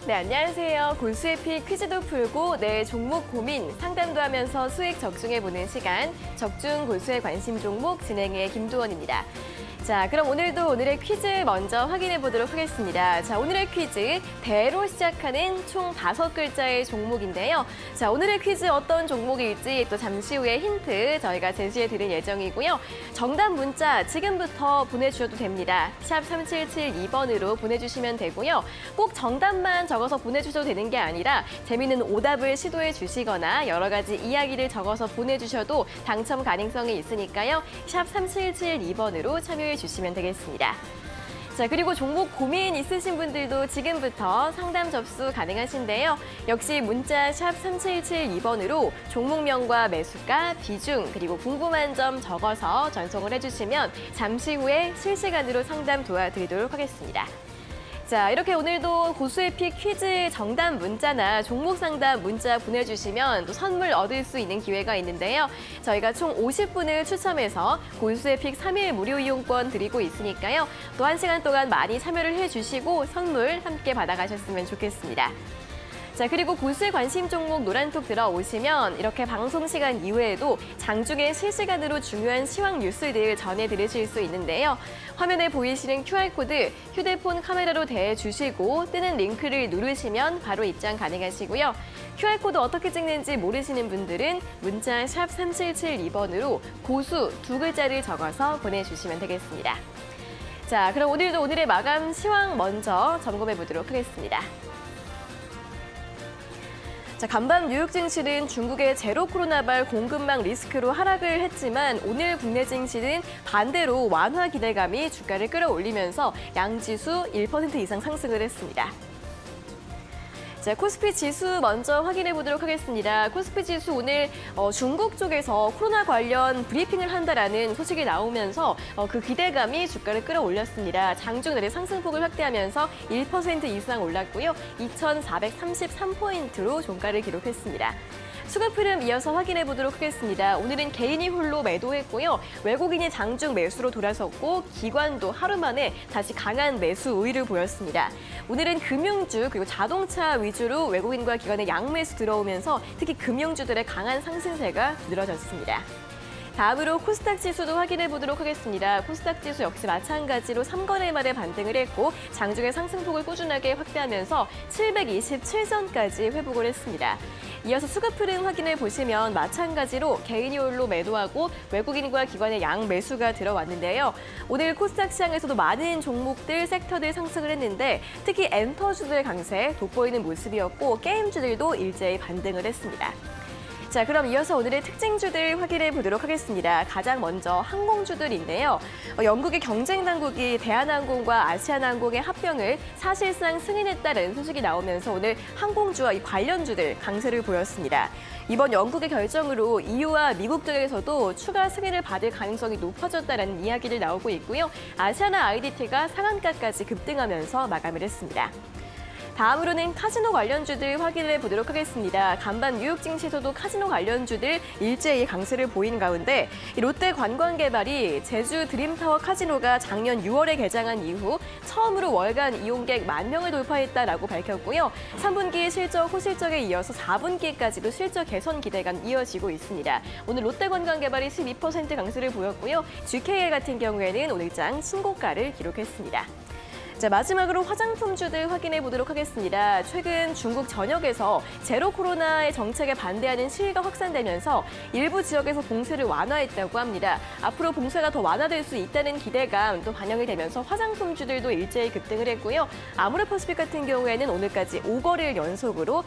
네, 안녕하세요. 골수에피 퀴즈도 풀고 내 종목 고민 상담도 하면서 수익 적중해보는 시간, 적중 골수의 관심 종목 진행의 김도원입니다. 자, 그럼 오늘도 오늘의 퀴즈 먼저 확인해 보도록 하겠습니다. 자, 오늘의 퀴즈 대로 시작하는 총 5글자의 종목인데요. 자, 오늘의 퀴즈 어떤 종목일지 또 잠시 후에 힌트 저희가 제시해 드릴 예정이고요. 정답 문자 지금부터 보내주셔도 됩니다. 샵 3772번으로 보내주시면 되고요. 꼭 정답만 적어서 보내주셔도 되는 게 아니라 재미있는 오답을 시도해 주시거나 여러 가지 이야기를 적어서 보내주셔도 당첨 가능성이 있으니까요. 샵 3772번으로 참여해 주시면 되겠습니다. 자, 그리고 종목 고민 있으신 분들도 지금부터 상담 접수 가능하신데요. 역시 문자 샵 3772번으로 종목명과 매수가, 비중, 그리고 궁금한 점 적어서 전송을 해주시면 잠시 후에 실시간으로 상담 도와드리도록 하겠습니다. 자, 이렇게 오늘도 고수에피 퀴즈 정답 문자나 종목 상담 문자 보내주시면 또 선물 얻을 수 있는 기회가 있는데요. 저희가 총 50분을 추첨해서 고수에피 3일 무료 이용권 드리고 있으니까요. 또 1시간 동안 많이 참여를 해주시고 선물 함께 받아가셨으면 좋겠습니다. 자, 그리고 고수의 관심 종목 노란톡 들어오시면 이렇게 방송 시간 이외에도 장중에 실시간으로 중요한 시황 뉴스들 전해 들으실 수 있는데요. 화면에 보이시는 QR코드 휴대폰 카메라로 대주시고 뜨는 링크를 누르시면 바로 입장 가능하시고요. QR코드 어떻게 찍는지 모르시는 분들은 문자 샵 3772번으로 고수 2글자를 적어서 보내주시면 되겠습니다. 자, 그럼 오늘도 오늘의 마감 시황 먼저 점검해 보도록 하겠습니다. 자, 간밤 뉴욕 증시는 중국의 제로 코로나발 공급망 리스크로 하락을 했지만 오늘 국내 증시는 반대로 완화 기대감이 주가를 끌어올리면서 양지수 1% 이상 상승을 했습니다. 자, 코스피 지수 먼저 확인해 보도록 하겠습니다. 코스피 지수 오늘 중국 쪽에서 코로나 관련 브리핑을 한다라는 소식이 나오면서 그 기대감이 주가를 끌어올렸습니다. 장중 내내 상승폭을 확대하면서 1% 이상 올랐고요. 2,433포인트로 종가를 기록했습니다. 수급 흐름 이어서 확인해 보도록 하겠습니다. 오늘은 개인이 홀로 매도했고요. 외국인이 장중 매수로 돌아섰고 기관도 하루 만에 다시 강한 매수 우위를 보였습니다. 오늘은 금융주 그리고 자동차 위주로 외국인과 기관의 양매수 들어오면서 특히 금융주들의 강한 상승세가 늘어졌습니다. 다음으로 코스닥 지수도 확인해 보도록 하겠습니다. 코스닥 지수 역시 마찬가지로 3거래 만에 반등을 했고 장중의 상승폭을 꾸준하게 확대하면서 727선까지 회복을 했습니다. 이어서 수급 흐름 확인해 보시면 마찬가지로 개인이 홀로 매도하고 외국인과 기관의 양 매수가 들어왔는데요. 오늘 코스닥 시장에서도 많은 종목들, 섹터들 상승을 했는데 특히 엔터주들의 강세 돋보이는 모습이었고 게임주들도 일제히 반등을 했습니다. 자, 그럼 이어서 오늘의 특징주들 확인해 보도록 하겠습니다. 가장 먼저 항공주들인데요. 영국의 경쟁 당국이 대한항공과 아시아나항공의 합병을 사실상 승인했다는 소식이 나오면서 오늘 항공주와 이 관련주들 강세를 보였습니다. 이번 영국의 결정으로 EU와 미국 등에서도 추가 승인을 받을 가능성이 높아졌다는 이야기를 나오고 있고요. 아시아나 IDT가 상한가까지 급등하면서 마감을 했습니다. 다음으로는 카지노 관련주들 확인해 보도록 하겠습니다. 간밤 뉴욕 증시에서도 카지노 관련주들 일제히 강세를 보이는 가운데 롯데관광개발이 제주 드림타워 카지노가 작년 6월에 개장한 이후 처음으로 월간 이용객 10,000명을 돌파했다라고 밝혔고요. 3분기 실적 호실적에 이어서 4분기까지도 실적 개선 기대감 이어지고 있습니다. 오늘 롯데관광개발이 12% 강세를 보였고요. GKL 같은 경우에는 오늘장 신고가를 기록했습니다. 자, 마지막으로 화장품주들 확인해 보도록 하겠습니다. 최근 중국 전역에서 제로 코로나의 정책에 반대하는 시위가 확산되면서 일부 지역에서 봉쇄를 완화했다고 합니다. 앞으로 봉쇄가 더 완화될 수 있다는 기대감 또 반영이 되면서 화장품주들도 일제히 급등을 했고요. 아모레퍼시픽 같은 경우에는 오늘까지 5거래일 연속으로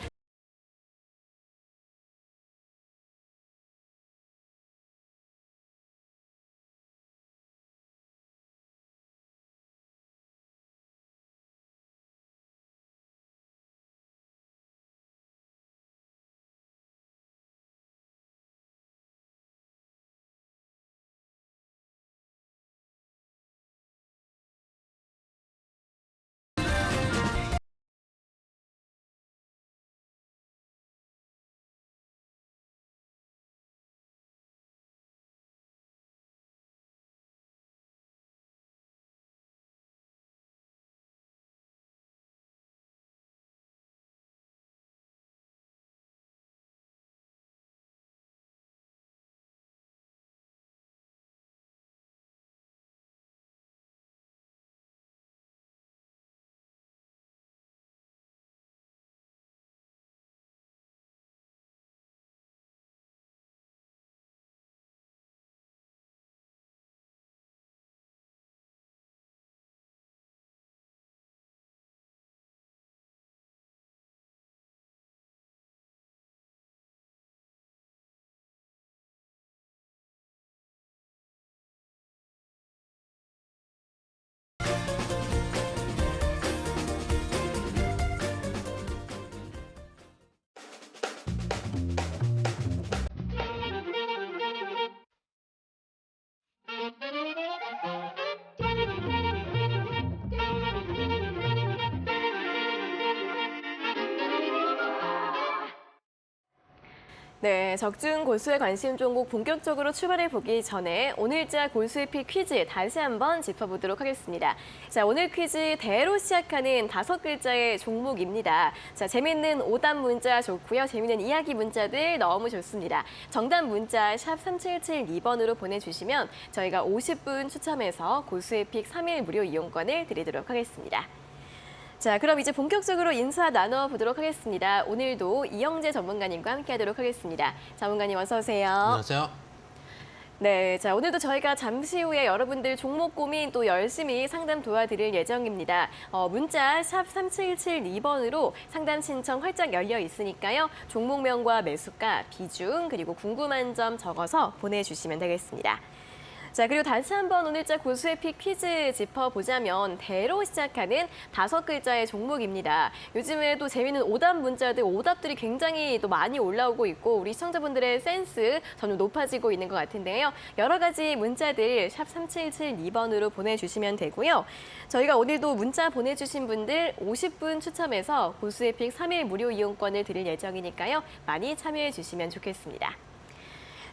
네, 적중 골수에 관심 종목 본격적으로 출발해 보기 전에 오늘자 골수의 픽 퀴즈 다시 한번 짚어보도록 하겠습니다. 자, 오늘 퀴즈 대로 시작하는 5글자의 종목입니다. 자, 재밌는 오답 문자 좋고요. 재밌는 이야기 문자들 너무 좋습니다. 정답 문자 샵 3772번으로 보내주시면 저희가 50분 추첨해서 골수의 픽 3일 무료 이용권을 드리도록 하겠습니다. 자, 그럼 이제 본격적으로 인사 나눠보도록 하겠습니다. 오늘도 이영재 전문가님과 함께하도록 하겠습니다. 전문가님 어서 오세요. 안녕하세요. 네, 자 오늘도 저희가 잠시 후에 여러분들 종목 고민 또 열심히 상담 도와드릴 예정입니다. 문자 샵 3772번으로 상담 신청 활짝 열려 있으니까요. 종목명과 매수가, 비중, 그리고 궁금한 점 적어서 보내주시면 되겠습니다. 자, 그리고 다시 한번 오늘자 고수의 픽 퀴즈 짚어보자면 대로 시작하는 5글자의 종목입니다. 요즘에 또 재미있는 오답 문자들, 오답들이 굉장히 또 많이 올라오고 있고 우리 시청자분들의 센스 점점 높아지고 있는 것 같은데요. 여러 가지 문자들 샵 3772번으로 보내주시면 되고요. 저희가 오늘도 문자 보내주신 분들 50분 추첨해서 고수의 픽 3일 무료 이용권을 드릴 예정이니까요. 많이 참여해 주시면 좋겠습니다.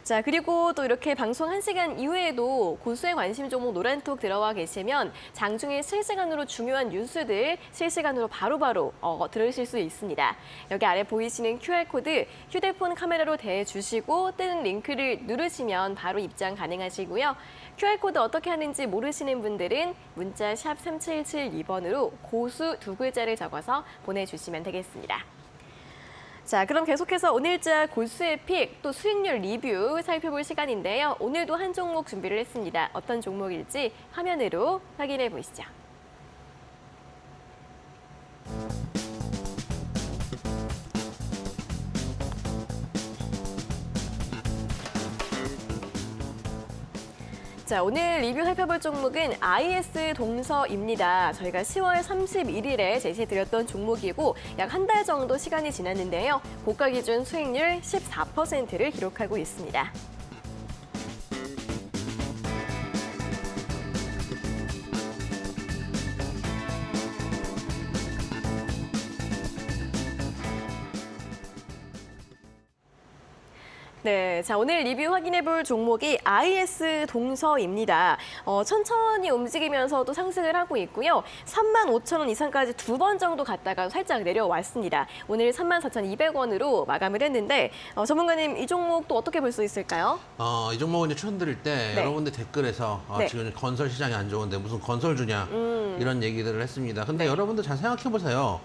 자, 그리고 또 이렇게 방송 1시간 이후에도 고수의 관심 종목 노란톡 들어와 계시면 장중에 실시간으로 중요한 뉴스들 실시간으로 바로바로 들으실 수 있습니다. 여기 아래 보이시는 QR코드 휴대폰 카메라로 대주시고 뜨는 링크를 누르시면 바로 입장 가능하시고요. QR코드 어떻게 하는지 모르시는 분들은 문자 샵 3772번으로 고수 2글자를 적어서 보내주시면 되겠습니다. 자, 그럼 계속해서 오늘자 골수의 픽, 또 수익률 리뷰 살펴볼 시간인데요. 오늘도 한 종목 준비를 했습니다. 어떤 종목일지 화면으로 확인해 보시죠. 자, 오늘 리뷰 살펴볼 종목은 IS 동서입니다. 저희가 10월 31일에 제시해드렸던 종목이고 약 한 달 정도 시간이 지났는데요. 고가 기준 수익률 14%를 기록하고 있습니다. 네, 자 오늘 리뷰 확인해볼 종목이 IS 동서입니다. 천천히 움직이면서도 상승을 하고 있고요. 35,000원 이상까지 2번 정도 갔다가 살짝 내려왔습니다. 오늘 34,200원으로 마감을 했는데 전문가님 이 종목 또 어떻게 볼 수 있을까요? 이 종목은 이제 추천드릴 때 네. 여러분들 댓글에서 네. 지금 건설 시장이 안 좋은데 무슨 건설 주냐 이런 얘기들을 했습니다. 근데 네. 여러분들 잘 생각해 보세요.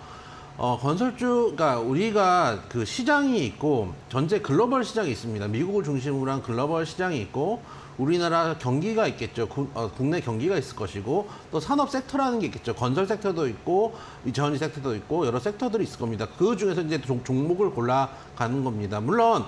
건설주, 그러니까 우리가 그 시장이 있고 전체 글로벌 시장이 있습니다. 미국을 중심으로 한 글로벌 시장이 있고 우리나라 경기가 있겠죠. 국내 경기가 있을 것이고 또 산업 섹터라는 게 있겠죠. 건설 섹터도 있고 전지 섹터도 있고 여러 섹터들이 있을 겁니다. 그 중에서 이제 종목을 골라가는 겁니다. 물론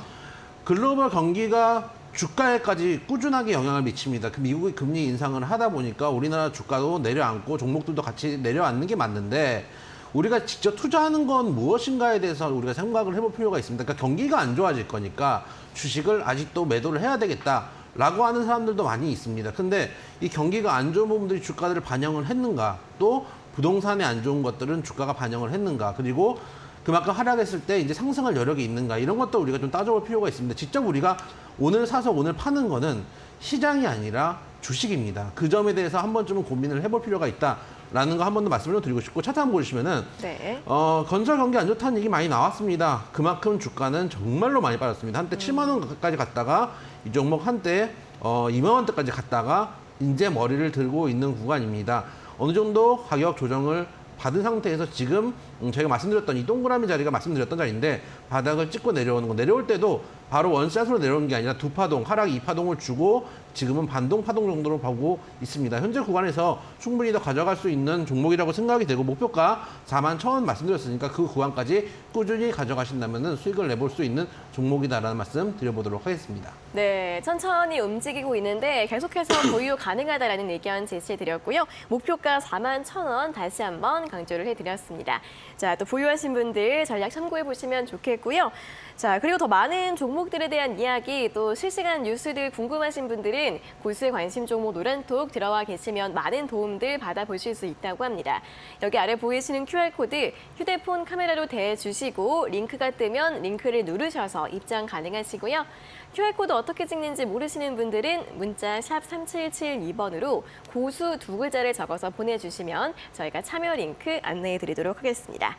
글로벌 경기가 주가에까지 꾸준하게 영향을 미칩니다. 그 미국이 금리 인상을 하다 보니까 우리나라 주가도 내려앉고 종목들도 같이 내려앉는 게 맞는데 우리가 직접 투자하는 건 무엇인가에 대해서 우리가 생각을 해볼 필요가 있습니다. 그러니까 경기가 안 좋아질 거니까 주식을 아직도 매도를 해야 되겠다라고 하는 사람들도 많이 있습니다. 근데 이 경기가 안 좋은 부분들이 주가를 반영을 했는가, 또 부동산에 안 좋은 것들은 주가가 반영을 했는가, 그리고 그만큼 하락했을 때 이제 상승할 여력이 있는가, 이런 것도 우리가 좀 따져볼 필요가 있습니다. 직접 우리가 오늘 사서 오늘 파는 거는 시장이 아니라 주식입니다. 그 점에 대해서 한 번쯤은 고민을 해볼 필요가 있다라는 거 한 번 더 말씀을 드리고 싶고, 차트 한번 보시면은 네. 건설 경기 안 좋다는 얘기 많이 나왔습니다. 그만큼 주가는 정말로 많이 빠졌습니다. 한때 7만 원까지 갔다가 이 종목 한때 2만 원대까지 갔다가 이제 머리를 들고 있는 구간입니다. 어느 정도 가격 조정을 받은 상태에서 지금 저희가 말씀드렸던 이 동그라미 자리가 말씀드렸던 자리인데 바닥을 찍고 내려오는 거, 내려올 때도 바로 원샷으로 내려오는 게 아니라 두 파동, 하락 2파동을 주고 지금은 반동, 파동 정도로 보고 있습니다. 현재 구간에서 충분히 더 가져갈 수 있는 종목이라고 생각이 되고 목표가 41,000원 말씀드렸으니까 그 구간까지 꾸준히 가져가신다면 수익을 내볼 수 있는 종목이다라는 말씀 드려보도록 하겠습니다. 네, 천천히 움직이고 있는데 계속해서 보유 가능하다라는 의견 제시해드렸고요. 목표가 41,000원 다시 한번 강조를 해드렸습니다. 자, 또 보유하신 분들 전략 참고해보시면 좋겠고요. 자, 그리고 더 많은 종목들에 대한 이야기, 또 실시간 뉴스들 궁금하신 분들은 분들은 고수의 관심 종목 노란톡 들어와 계시면 많은 도움들 받아보실 수 있다고 합니다. 여기 아래 보이시는 QR코드 휴대폰 카메라로 대주시고 링크가 뜨면 링크를 누르셔서 입장 가능하시고요. QR코드 어떻게 찍는지 모르시는 분들은 문자 샵 3772번으로 고수 두 글자를 적어서 보내주시면 저희가 참여 링크 안내해 드리도록 하겠습니다.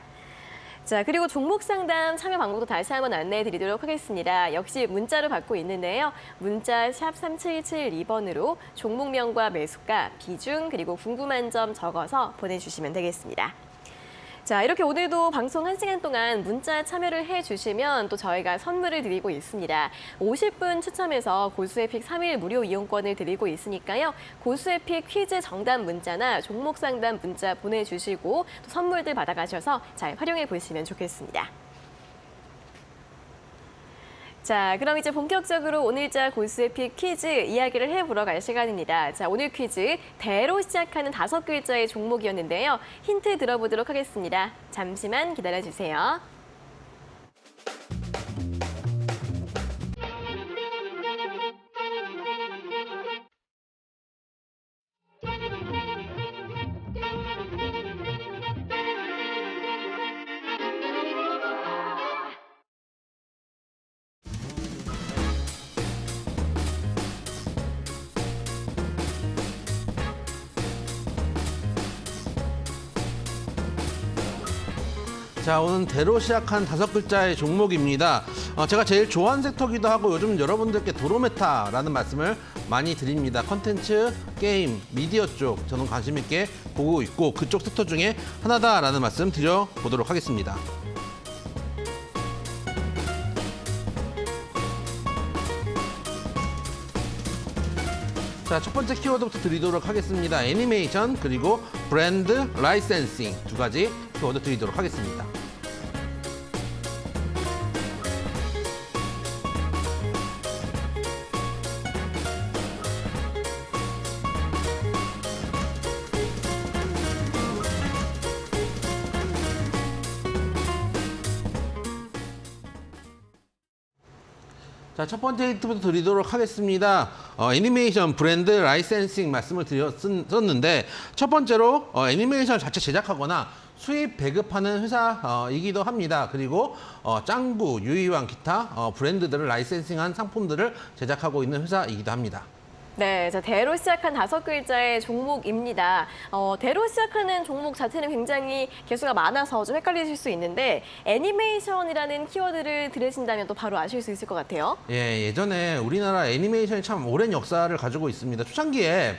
자, 그리고 종목 상담 참여 방법도 다시 한번 안내해 드리도록 하겠습니다. 역시 문자로 받고 있는데요. 문자 샵 3772번으로 종목명과 매수가, 비중, 그리고 궁금한 점 적어서 보내주시면 되겠습니다. 자, 이렇게 오늘도 방송 1시간 동안 문자 참여를 해주시면 또 저희가 선물을 드리고 있습니다. 50분 추첨해서 고수의픽 3일 무료 이용권을 드리고 있으니까요. 고수의픽 퀴즈 정답 문자나 종목 상담 문자 보내주시고 또 선물들 받아가셔서 잘 활용해 보시면 좋겠습니다. 자, 그럼 이제 본격적으로 오늘자 고수의픽 퀴즈 이야기를 해보러 갈 시간입니다. 자, 오늘 퀴즈 대로 시작하는 5글자의 종목이었는데요. 힌트 들어보도록 하겠습니다. 잠시만 기다려주세요. 자, 오늘 대로 시작한 5글자의 종목입니다. 제가 제일 좋아하는 섹터기도 하고 요즘 여러분들께 도로메타라는 말씀을 많이 드립니다. 컨텐츠, 게임, 미디어 쪽 저는 관심 있게 보고 있고 그쪽 섹터 중에 하나다라는 말씀 드려보도록 하겠습니다. 자, 첫 번째 키워드부터 드리도록 하겠습니다. 애니메이션 그리고 브랜드 라이센싱 두 가지 키워드 드리도록 하겠습니다. 자, 첫 번째 힌트부터 드리도록 하겠습니다. 애니메이션 브랜드 라이센싱 말씀을 드렸었는데 첫 번째로 애니메이션 자체 제작하거나 수입 배급하는 회사이기도 합니다. 그리고 짱구, 유이왕 기타 브랜드들을 라이센싱한 상품들을 제작하고 있는 회사이기도 합니다. 네, 자, 대로 시작한 5글자의 종목입니다. 대로 시작하는 종목 자체는 굉장히 개수가 많아서 좀 헷갈리실 수 있는데 애니메이션이라는 키워드를 들으신다면 또 바로 아실 수 있을 것 같아요. 예, 예전에 우리나라 애니메이션이 참 오랜 역사를 가지고 있습니다. 초창기에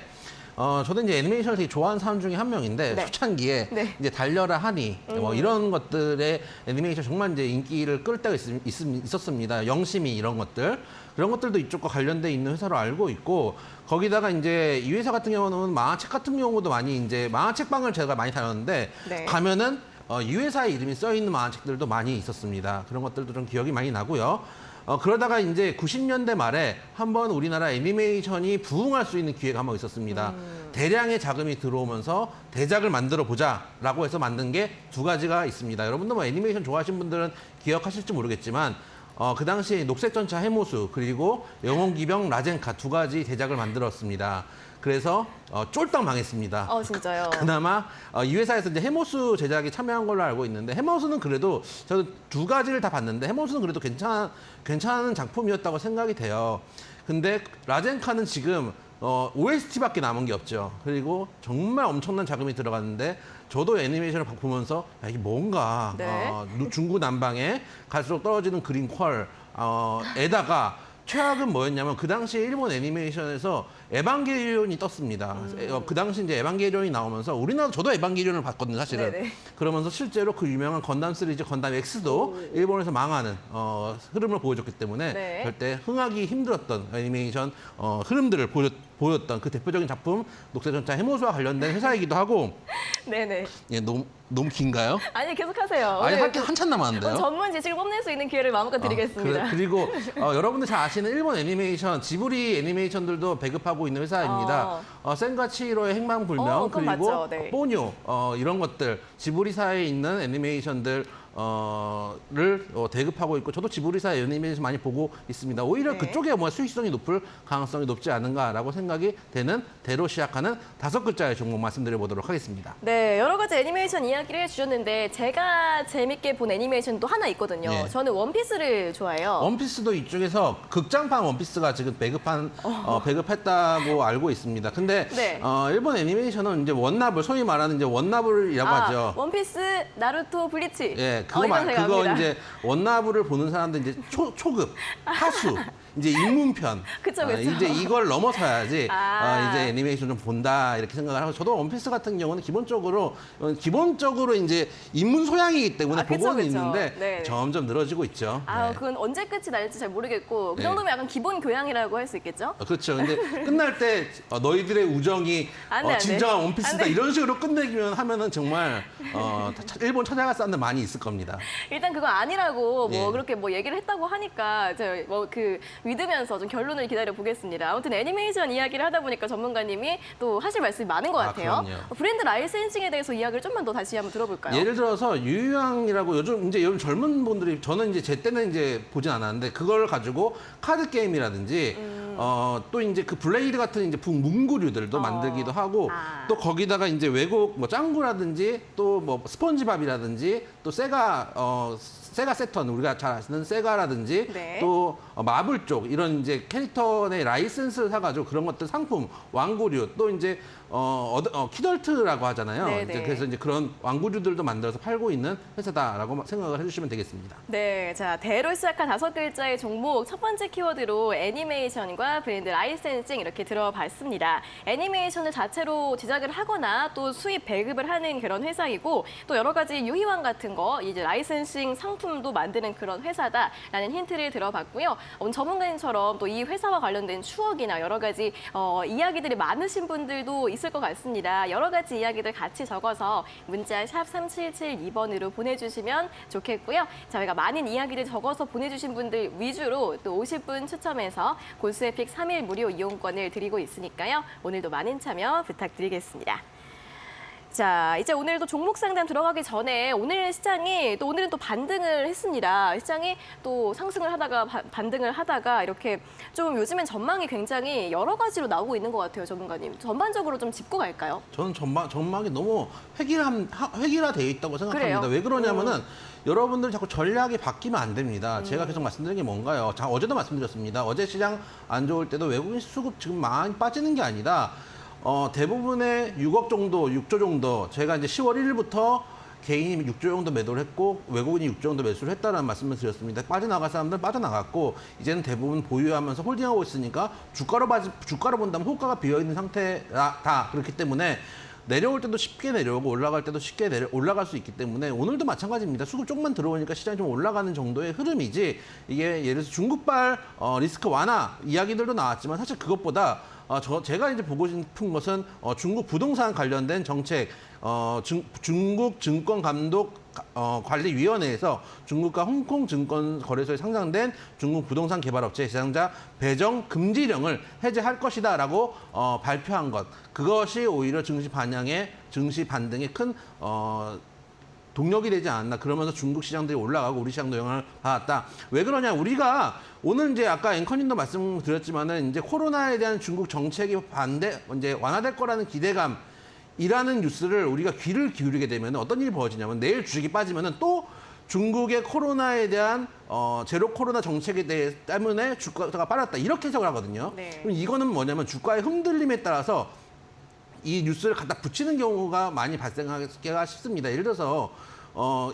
저도 이제 애니메이션을 되게 좋아하는 사람 중에 한 명인데 네. 초창기에 네. 이제 달려라 하니 뭐 이런 것들의 애니메이션 정말 이제 인기를 끌 때가 있었습니다. 영심이 이런 것들. 그런 것들도 이쪽과 관련돼 있는 회사로 알고 있고 거기다가 이제 이 회사 같은 경우는 만화책 같은 경우도 많이 이제 만화책방을 제가 많이 다녔는데 네. 가면은 이 회사의 이름이 써 있는 만화책들도 많이 있었습니다. 그런 것들도 좀 기억이 많이 나고요. 그러다가 이제 90년대 말에 한번 우리나라 애니메이션이 부흥할 수 있는 기회가 한번 있었습니다. 대량의 자금이 들어오면서 대작을 만들어 보자라고 해서 만든 게 두 가지가 있습니다. 여러분들 뭐 애니메이션 좋아하시는 분들은 기억하실지 모르겠지만 그 당시 녹색전차 해모수 그리고 영웅기병 라젠카 두 가지 대작을 만들었습니다. 그래서 쫄딱 망했습니다. 진짜요? 그나마 이 회사에서 이제 해모수 제작에 참여한 걸로 알고 있는데 해모수는 그래도 저는 두 가지를 다 봤는데 해모수는 그래도 괜찮은 작품이었다고 생각이 돼요. 근데 라젠카는 지금 OST밖에 남은 게 없죠. 그리고 정말 엄청난 자금이 들어갔는데 저도 애니메이션을 보면서 야, 이게 뭔가 네. 중구난방에 갈수록 떨어지는 그린 퀄에다가 최악은 뭐였냐면 그 당시에 일본 애니메이션에서 에반게리온이 떴습니다. 그 당시 이제 에반게리온이 나오면서 우리나라도 저도 에반게리온을 봤거든요, 사실은. 네네. 그러면서 실제로 그 유명한 건담 시리즈 건담 X도 일본에서 망하는 흐름을 보여줬기 때문에 네. 절대 흥하기 힘들었던 애니메이션 흐름들을 보였던 그 대표적인 작품 녹색전차 해모수와 관련된 회사이기도 하고 네네. 예, 너무 긴가요? 아니, 계속하세요. 아니 오늘 한참 남았는데요. 전문 지식을 뽐낼 수 있는 기회를 마음껏 드리겠습니다. 그리고 여러분들 잘 아시는 일본 애니메이션 지브리 애니메이션들도 배급하고 있는 회사입니다. 센과 치히로의 행방불명 그건 그리고 맞죠. 네. 뽀뇨 이런 것들 지브리사에 있는 애니메이션들 대급하고 있고 저도 지브리사 애니메이션 많이 보고 있습니다. 오히려 네. 그쪽에 뭐 수익성이 높을 가능성이 높지 않은가라고 생각이 되는 대로 시작하는 5글자의 종목 말씀드려 보도록 하겠습니다. 네, 여러 가지 애니메이션 이야기를 해주셨는데 제가 재밌게 본 애니메이션도 하나 있거든요. 네. 저는 원피스를 좋아해요. 원피스도 이쪽에서 극장판 원피스가 지금 배급했다고 알고 있습니다. 근데 네. 일본 애니메이션은 이제 원나블, 소위 말하는 이제 원나블이라고 하죠. 원피스, 나루토, 블리치. 예, 이건 제가 그거 압니다. 이제 원나블을 보는 사람들 이제 초급, 하수, 이제 입문편. 그쵸, 그쵸. 이제 이걸 넘어서야지 아. 이제 애니메이션 좀 본다 이렇게 생각을 하고 저도 원피스 같은 경우는 기본적으로 이제 입문 소양이기 때문에 그쵸, 보고는 그쵸. 있는데 네. 점점 늘어지고 있죠. 아, 네. 그건 언제 끝이 날지 잘 모르겠고 그 네. 정도면 약간 기본 교양이라고 할 수 있겠죠? 그렇죠. 근데 끝날 때 너희들의 우정이 안 돼, 안 돼. 진정한 안 원피스다 돼. 이런 식으로 끝내기면 하면은 정말 일본 찾아갈 사람들 많이 있을 겁니다. 일단 그거 아니라고 뭐 예. 그렇게 뭐 얘기를 했다고 하니까 제가 뭐 그 믿으면서 좀 결론을 기다려 보겠습니다. 아무튼 애니메이션 이야기를 하다 보니까 전문가님이 또 하실 말씀이 많은 것 같아요. 그럼요. 브랜드 라이센싱에 대해서 이야기를 좀만 더 다시 한번 들어볼까요? 예를 들어서 유유왕이라고 요즘 젊은 분들이 저는 이제 제 때는 이제 보진 않았는데 그걸 가지고 카드 게임이라든지 또 이제 그 블레이드 같은 이제 문구류들도 만들기도 하고 아. 또 거기다가 이제 외국 뭐 짱구라든지 또 뭐 스폰지밥이라든지 또 세가 세턴 우리가 잘 아시는 세가라든지 네. 또 마블 쪽 이런 이제 캐릭터의 라이센스를 사가지고 그런 것들 상품 왕구류 또 이제 키덜트라고 하잖아요. 네, 이제 네. 그래서 이제 그런 왕구류들도 만들어서 팔고 있는 회사다라고 생각을 해주시면 되겠습니다. 네, 자 대로 시작한 5글자의 종목 첫 번째 키워드로 애니메이션과 브랜드 라이센싱 이렇게 들어봤습니다. 애니메이션을 자체로 제작을 하거나 또 수입 배급을 하는 그런 회사이고 또 여러 가지 유희왕 같은 거 이제 라이센싱 상품도 만드는 그런 회사다라는 힌트를 들어봤고요. 전문가님처럼 또 이 회사와 관련된 추억이나 여러 가지 이야기들이 많으신 분들도 있을 것 같습니다. 여러 가지 이야기들 같이 적어서 문자 샵 3772번으로 보내주시면 좋겠고요. 저희가 많은 이야기를 적어서 보내주신 분들 위주로 또 50분 추첨해서 고수에픽 3일 무료 이용권을 드리고 있으니까요. 오늘도 많은 참여 부탁드리겠습니다. 자, 이제 오늘도 종목 상담 들어가기 전에 오늘 시장이 또 오늘은 또 반등을 했습니다. 시장이 또 상승을 하다가 반등을 하다가 이렇게 좀 요즘엔 전망이 굉장히 여러 가지로 나오고 있는 것 같아요, 전문가님. 전반적으로 좀 짚고 갈까요? 저는 전망이 너무 획일화되어 있다고 생각합니다. 그래요? 왜 그러냐면은 여러분들 자꾸 전략이 바뀌면 안 됩니다. 제가 계속 말씀드린 게 뭔가요? 어제도 말씀드렸습니다. 어제 시장 안 좋을 때도 외국인 수급 지금 많이 빠지는 게 아니다. 대부분의 6억 정도, 6조 정도, 제가 이제 10월 1일부터 개인이 6조 정도 매도를 했고 외국인이 6조 정도 매수를 했다는 말씀을 드렸습니다. 빠져나갈 사람들은 빠져나갔고 이제는 대부분 보유하면서 홀딩하고 있으니까 주가로 본다면 호가가 비어있는 상태다. 그렇기 때문에 내려올 때도 쉽게 내려오고 올라갈 때도 쉽게 올라갈 수 있기 때문에 오늘도 마찬가지입니다. 수급 조금만 들어오니까 시장이 좀 올라가는 정도의 흐름이지 이게 예를 들어서 중국발 리스크 완화 이야기들도 나왔지만 사실 그것보다 제가 이제 보고 싶은 것은 중국 부동산 관련된 정책, 중국 증권감독관리위원회에서 중국과 홍콩 증권거래소에 상장된 중국 부동산 개발업체 시장자 배정 금지령을 해제할 것이다라고 발표한 것. 그것이 오히려 증시 반등에 큰 동력이 되지 않았나. 그러면서 중국 시장들이 올라가고 우리 시장도 영향을 받았다. 왜 그러냐? 우리가 오늘 이제 아까 앵커님도 말씀드렸지만은 이제 코로나에 대한 중국 정책이 이제 완화될 거라는 기대감이라는 뉴스를 우리가 귀를 기울이게 되면 어떤 일이 벌어지냐면 내일 주식이 빠지면은 또 중국의 코로나에 대한 제로 코로나 정책에 대해 때문에 주가가 빠졌다. 이렇게 해석을 하거든요. 네. 그럼 이거는 뭐냐면 주가의 흔들림에 따라서 이 뉴스를 갖다 붙이는 경우가 많이 발생하기가 쉽습니다. 예를 들어서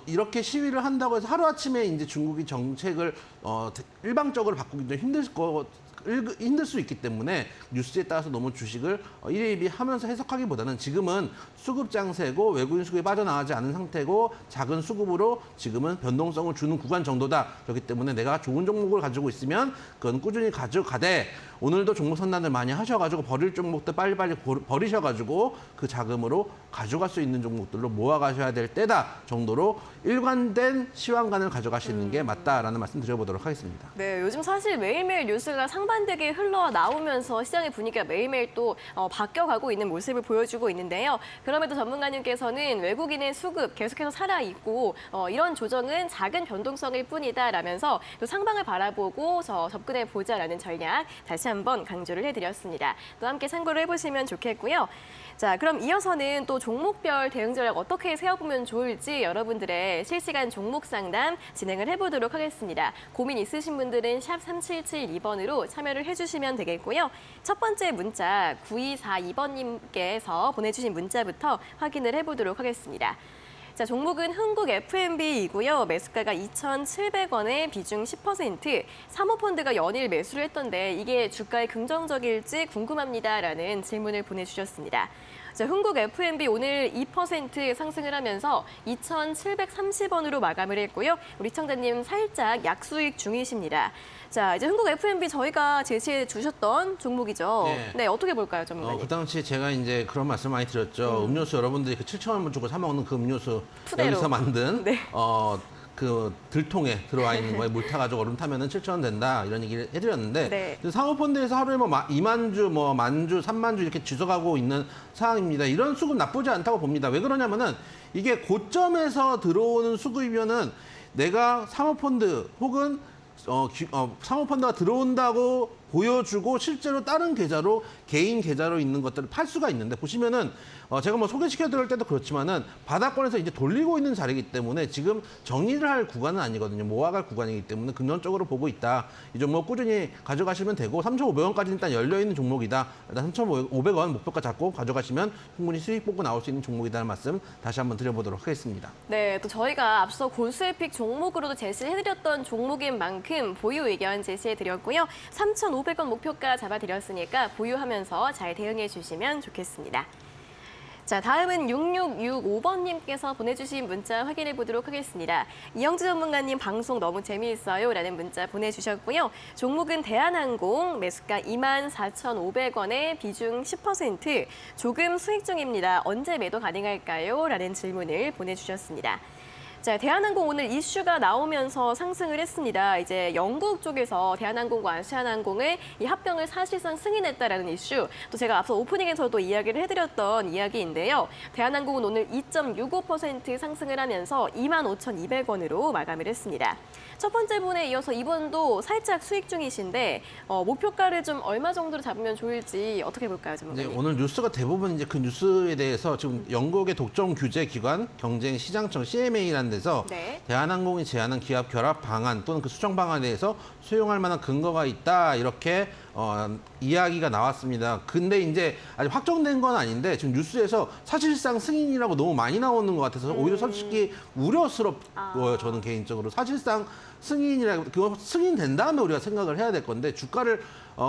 이렇게 시위를 한다고 해서 하루아침에 이제 중국이 정책을 일방적으로 바꾸기 좀 힘들 수 있기 때문에 뉴스에 따라서 너무 주식을 일희일비하면서 해석하기보다는 지금은 수급 장세고 외국인 수급이 빠져나가지 않은 상태고 작은 수급으로 지금은 변동성을 주는 구간 정도다. 그렇기 때문에 내가 좋은 종목을 가지고 있으면 그건 꾸준히 가져가되 오늘도 종목 선단을 많이 하셔가지고 버릴 종목들 빨리빨리 버리셔가지고 그 자금으로 가져갈 수 있는 종목들로 모아가셔야 될 때다 정도로 일관된 시황관을 가져가시는 게 맞다라는 말씀 드려보도록 하겠습니다. 네, 요즘 사실 매일매일 뉴스가 상반된 상반되게 흘러나오면서 시장의 분위기가 매일매일 또 바뀌어가고 있는 모습을 보여주고 있는데요. 그럼에도 전문가님께서는 외국인의 수급 계속해서 살아있고 이런 조정은 작은 변동성일 뿐이다라면서 또 상방을 바라보고 접근해보자라는 전략 다시 한번 강조를 해드렸습니다. 또 함께 참고를 해보시면 좋겠고요. 자, 그럼 이어서는 또 종목별 대응 전략 어떻게 세워보면 좋을지 여러분들의 실시간 종목 상담 진행을 해보도록 하겠습니다. 고민 있으신 분들은 샵 3772번으로 참여를 해주시면 되겠고요. 첫 번째 문자 9242번님께서 보내주신 문자부터 확인을 해보도록 하겠습니다. 자, 종목은 흥국 F&B이고요. 매수가가 2,700원에 비중 10%. 사모펀드가 연일 매수를 했던데 이게 주가에 긍정적일지 궁금합니다라는 질문을 보내주셨습니다. 자, 흥국 F&B 오늘 2% 상승을 하면서 2,730원으로 마감을 했고요. 우리 시청자님 살짝 약수익 중이십니다. 자, 이제 흥국 F&B 저희가 제시해 주셨던 종목이죠. 네, 어떻게 볼까요, 전문가님? 그 당시에 제가 이제 그런 말씀 많이 드렸죠. 음료수 여러분들이 그 7,000원 주고 사 먹는 그 음료수 푸대로. 여기서 만든 네. 그 들통에 들어와 있는 거에 물 타가지고 얼음 타면은 7,000원 된다 이런 얘기를 해드렸는데 네. 사모펀드에서 하루에 뭐 2만 주, 뭐 10,000주, 30,000주 이렇게 지속하고 있는 상황입니다. 이런 수급 나쁘지 않다고 봅니다. 왜 그러냐면은 이게 고점에서 들어오는 수급이면은 내가 사모펀드 혹은 사모펀드가 들어온다고 보여주고 실제로 다른 계좌로 개인 계좌로 있는 것들을 팔 수가 있는데 보시면은 제가 뭐 소개시켜 드릴 때도 그렇지만은 바닥권에서 이제 돌리고 있는 자리이기 때문에 지금 정리를 할 구간은 아니거든요. 모아갈 구간이기 때문에 긍정적으로 보고 있다. 이 종목 꾸준히 가져가시면 되고 3,500원까지 일단 열려 있는 종목이다. 일단 3,500원 목표가 잡고 가져가시면 충분히 수익 보고 나올 수 있는 종목이다는 말씀 다시 한번 드려보도록 하겠습니다. 네, 또 저희가 앞서 고수익 종목으로도 제시해드렸던 종목인 만큼 보유 의견 제시해드렸고요. 3,500원 목표가 잡아드렸으니까 보유하면서 잘 대응해 주시면 좋겠습니다. 자, 다음은 6665번님께서 보내주신 문자 확인해 보도록 하겠습니다. 이영주 전문가님 방송 너무 재미있어요 라는 문자 보내주셨고요. 종목은 대한항공, 매수가 24,500원에 비중 10%, 조금 수익 중입니다. 언제 매도 가능할까요? 라는 질문을 보내주셨습니다. 자, 대한항공 오늘 이슈가 나오면서 상승을 했습니다. 이제 영국 쪽에서 대한항공과 아시아나항공의 이 합병을 사실상 승인했다라는 이슈, 또 제가 앞서 오프닝에서도 이야기를 해드렸던 이야기인데요. 대한항공은 오늘 2.65% 상승을 하면서 25,200원으로 마감을 했습니다. 첫 번째 분에 이어서 이번도 살짝 수익 중이신데 목표가를 좀 얼마 정도로 잡으면 좋을지 어떻게 볼까요, 네, 전문가님? 오늘 뉴스가 대부분 이제 그 뉴스에 대해서 지금 영국의 독점 규제 기관 경쟁시장청 CMA라는 데서 네. 대한항공이 제안한 기업 결합 방안 또는 그 수정 방안에 대해서 수용할 만한 근거가 있다 이렇게 이야기가 나왔습니다. 근데 이제 아직 확정된 건 아닌데 지금 뉴스에서 사실상 승인이라고 너무 많이 나오는 것 같아서 오히려 솔직히 우려스럽고요. 저는 개인적으로 사실상 승인이라고 그거 승인된 다음에 우리가 생각을 해야 될 건데 주가를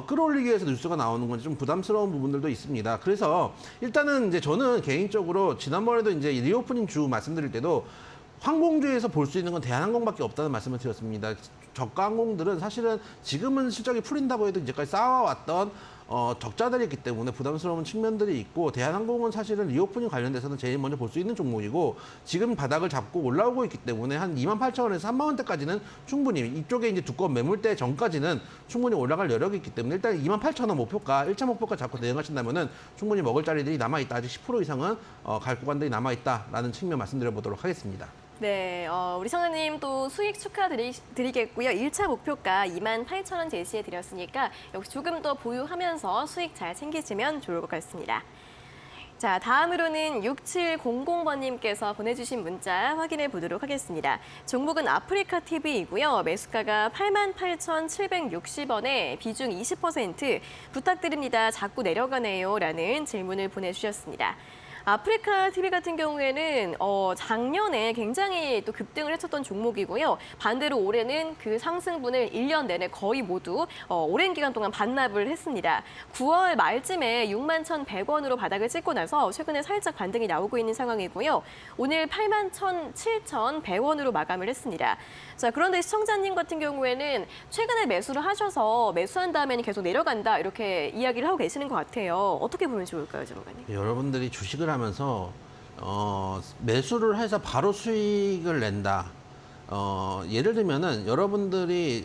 끌어올리기 위해서 뉴스가 나오는 건 좀 부담스러운 부분들도 있습니다. 그래서 일단은 이제 저는 개인적으로 지난번에도 이제 리오프닝 주 말씀드릴 때도 항공주에서 볼 수 있는 건 대한항공밖에 없다는 말씀을 드렸습니다. 저가 항공들은 사실은 지금은 실적이 풀린다고 해도 이제까지 쌓아왔던 적자들이 있기 때문에 부담스러운 측면들이 있고 대한항공은 사실은 리오프닝 관련돼서는 제일 먼저 볼 수 있는 종목이고 지금 바닥을 잡고 올라오고 있기 때문에 한 28,000원에서 30,000원대까지는 충분히 이쪽에 이제 두꺼운 매물대 전까지는 충분히 올라갈 여력이 있기 때문에 일단 28,000원 목표가 1차 목표가 잡고 대응하신다면은 충분히 먹을 자리들이 남아있다. 아직 10% 이상은 갈 구간들이 남아있다라는 측면 말씀드려보도록 하겠습니다. 네, 우리 청자님 또 수익 축하드리겠고요. 1차 목표가 28,000원 제시해드렸으니까 역시 조금 더 보유하면서 수익 잘 챙기시면 좋을 것 같습니다. 자, 다음으로는 6700번님께서 보내주신 문자 확인해 보도록 하겠습니다. 종목은 아프리카 TV이고요. 매수가가 88,760원에 비중 20%, 부탁드립니다. 자꾸 내려가네요. 라는 질문을 보내주셨습니다. 아프리카 TV 같은 경우에는 작년에 굉장히 또 급등을 했었던 종목이고요. 반대로 올해는 그 상승분을 1년 내내 거의 모두 오랜 기간 동안 반납을 했습니다. 9월 말쯤에 61,100원으로 바닥을 찍고 나서 최근에 살짝 반등이 나오고 있는 상황이고요. 오늘 87,100원으로 마감을 했습니다. 자, 그런데 시청자님 같은 경우에는 최근에 매수를 하셔서 매수한 다음에는 계속 내려간다 이렇게 이야기를 하고 계시는 것 같아요. 어떻게 보면 좋을까요, 전문가님? 여러분들이 주식을 하면서 매수를 해서 바로 수익을 낸다. 예를 들면은 여러분들이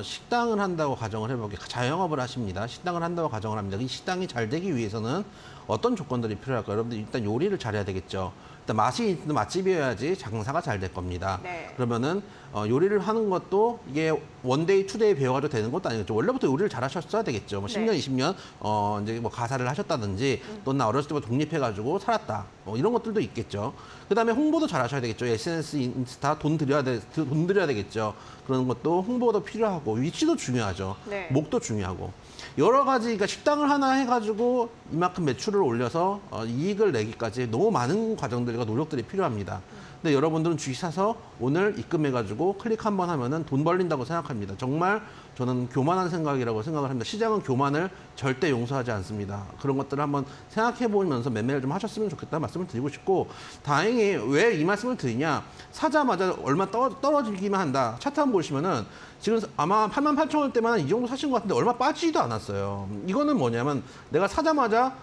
식당을 한다고 가정을 해보게 자영업을 하십니다. 식당을 한다고 가정을 합니다. 이 식당이 잘 되기 위해서는 어떤 조건들이 필요할까요? 여러분들 일단 요리를 잘해야 되겠죠. 일단 맛이 있는 맛집이어야지 장사가 잘 될 겁니다. 네. 그러면은 요리를 하는 것도 이게 원데이, 투데이 배워가지고 되는 것도 아니겠죠. 원래부터 요리를 잘 하셨어야 되겠죠. 뭐 10년, 네. 20년 이제 뭐 가사를 하셨다든지 또는 나 어렸을 때부터 독립해가지고 살았다. 이런 것들도 있겠죠. 그다음에 홍보도 잘 하셔야 되겠죠. SNS, 인스타 돈 들여야 되겠죠. 그런 것도 홍보도 필요하고 위치도 중요하죠. 네. 목도 중요하고. 여러 가지, 그러니까 식당을 하나 해가지고 이만큼 매출을 올려서 이익을 내기까지 너무 많은 과정들과 노력들이 필요합니다. 근데 여러분들은 주식 사서 오늘 입금해가지고 클릭 한번 하면은 돈 벌린다고 생각합니다. 정말 저는 교만한 생각이라고 생각을 합니다. 시장은 교만을 절대 용서하지 않습니다. 그런 것들을 한번 생각해 보면서 매매를 좀 하셨으면 좋겠다는 말씀을 드리고 싶고, 다행히 왜 이 말씀을 드리냐, 사자마자 얼마 떨어지기만 한다. 차트 한번 보시면은 지금 아마 88,000원대만 이 정도 사신 것 같은데 얼마 빠지지도 않았어요. 이거는 뭐냐면 내가 사자마자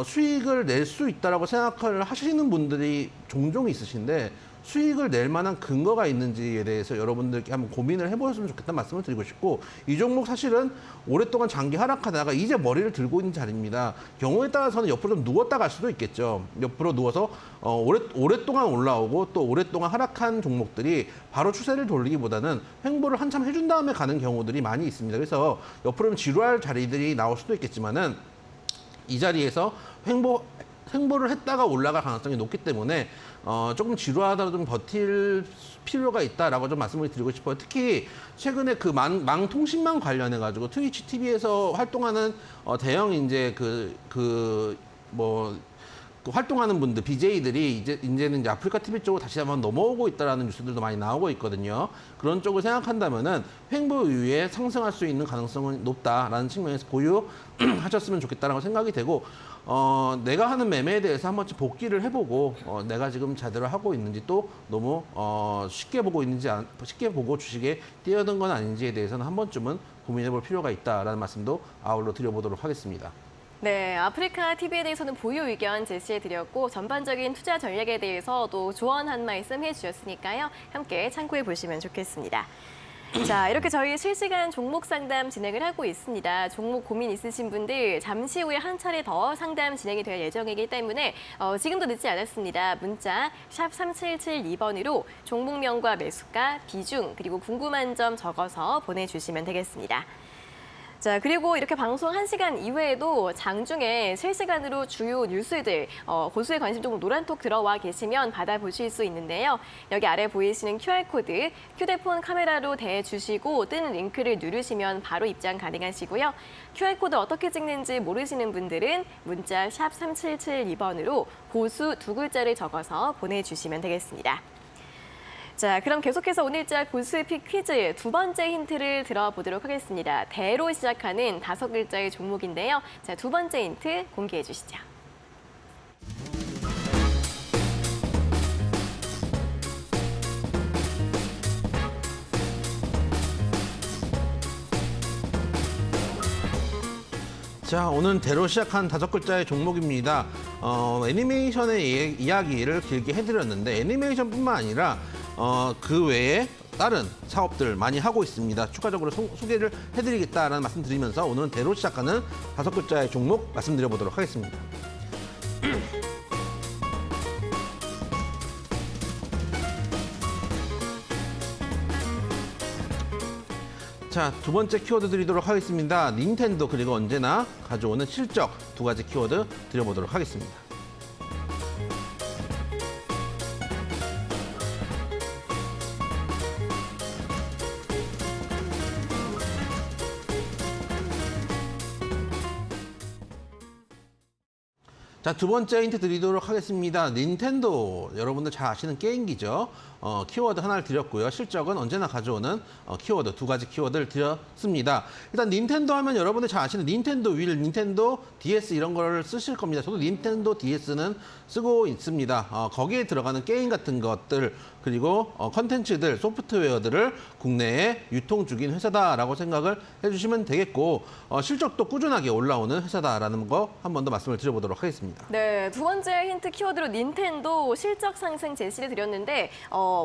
수익을 낼 수 있다라고 생각을 하시는 분들이 종종 있으신데, 수익을 낼 만한 근거가 있는지에 대해서 여러분들께 한번 고민을 해보셨으면 좋겠다는 말씀을 드리고 싶고, 이 종목 사실은 오랫동안 장기 하락하다가 이제 머리를 들고 있는 자리입니다. 경우에 따라서는 옆으로 좀 누웠다 갈 수도 있겠죠. 옆으로 누워서 오랫동안 올라오고 또 오랫동안 하락한 종목들이 바로 추세를 돌리기보다는 횡보를 한참 해준 다음에 가는 경우들이 많이 있습니다. 그래서 옆으로 지루할 자리들이 나올 수도 있겠지만은 이 자리에서 횡보를 했다가 올라갈 가능성이 높기 때문에 조금 지루하더라도 좀 버틸 필요가 있다라고 좀 말씀을 드리고 싶어요. 특히 최근에 그 망통신망 관련해 가지고 트위치 TV에서 활동하는 대형 이제 활동하는 분들, BJ들이 이제는 이제 아프리카 TV 쪽으로 다시 한번 넘어오고 있다라는 뉴스들도 많이 나오고 있거든요. 그런 쪽을 생각한다면은 횡보 이후에 상승할 수 있는 가능성은 높다라는 측면에서 보유하셨으면 좋겠다라고 생각이 되고, 내가 하는 매매에 대해서 한 번쯤 복기를 해보고 내가 지금 제대로 하고 있는지, 또 너무 쉽게 보고 주식에 뛰어든 건 아닌지에 대해서는 한 번쯤은 고민해볼 필요가 있다라는 말씀도 아울러 드려보도록 하겠습니다. 네, 아프리카 TV에 대해서는 보유 의견 제시해드렸고, 전반적인 투자 전략에 대해서도 조언 한 말씀 해주셨으니까요. 함께 참고해 보시면 좋겠습니다. 자, 이렇게 저희 실시간 종목 상담 진행을 하고 있습니다. 종목 고민 있으신 분들 잠시 후에 한 차례 더 상담 진행이 될 예정이기 때문에 지금도 늦지 않았습니다. 문자 샵 3772번으로 종목명과 매수가, 비중, 그리고 궁금한 점 적어서 보내주시면 되겠습니다. 자, 그리고 이렇게 방송 1시간 이외에도 장중에 실시간으로 주요 뉴스들, 고수의 관심 종목 노란톡 들어와 계시면 받아보실 수 있는데요. 여기 아래 보이시는 QR코드, 휴대폰 카메라로 대주시고 뜬 링크를 누르시면 바로 입장 가능하시고요. QR코드 어떻게 찍는지 모르시는 분들은 문자 샵 3772번으로 고수 2글자를 적어서 보내주시면 되겠습니다. 자, 그럼 계속해서 오늘자 고수의 픽 퀴즈 두 번째 힌트를 들어보도록 하겠습니다. 대로 시작하는 5글자의 종목인데요. 자, 두 번째 힌트 공개해 주시죠. 자, 오늘 대로 시작한 5글자의 종목입니다. 애니메이션의 이야기를 길게 해드렸는데, 애니메이션뿐만 아니라 그 외에 다른 사업들 많이 하고 있습니다. 추가적으로 소개를 해드리겠다라는 말씀 드리면서 오늘은 대로 시작하는 5글자의 종목 말씀드려보도록 하겠습니다. 자, 두 번째 키워드 드리도록 하겠습니다. 닌텐도, 그리고 언제나 가져오는 실적, 두 가지 키워드 드려보도록 하겠습니다. 자, 두 번째 힌트 드리도록 하겠습니다. 닌텐도, 여러분들 잘 아시는 게임기죠. 키워드 하나를 드렸고요. 실적은 언제나 가져오는 키워드, 두 가지 키워드를 드렸습니다. 일단 닌텐도 하면 여러분들 잘 아시는 닌텐도 윌, 닌텐도 DS 이런 걸 쓰실 겁니다. 저도 닌텐도 DS는 쓰고 있습니다. 거기에 들어가는 게임 같은 것들, 그리고 컨텐츠들, 소프트웨어들을 국내에 유통 중인 회사다라고 생각을 해주시면 되겠고, 실적도 꾸준하게 올라오는 회사다라는 거 한 번 더 말씀을 드려보도록 하겠습니다. 있습니다. 네, 두 번째 힌트 키워드로 닌텐도 실적 상승 제시를 드렸는데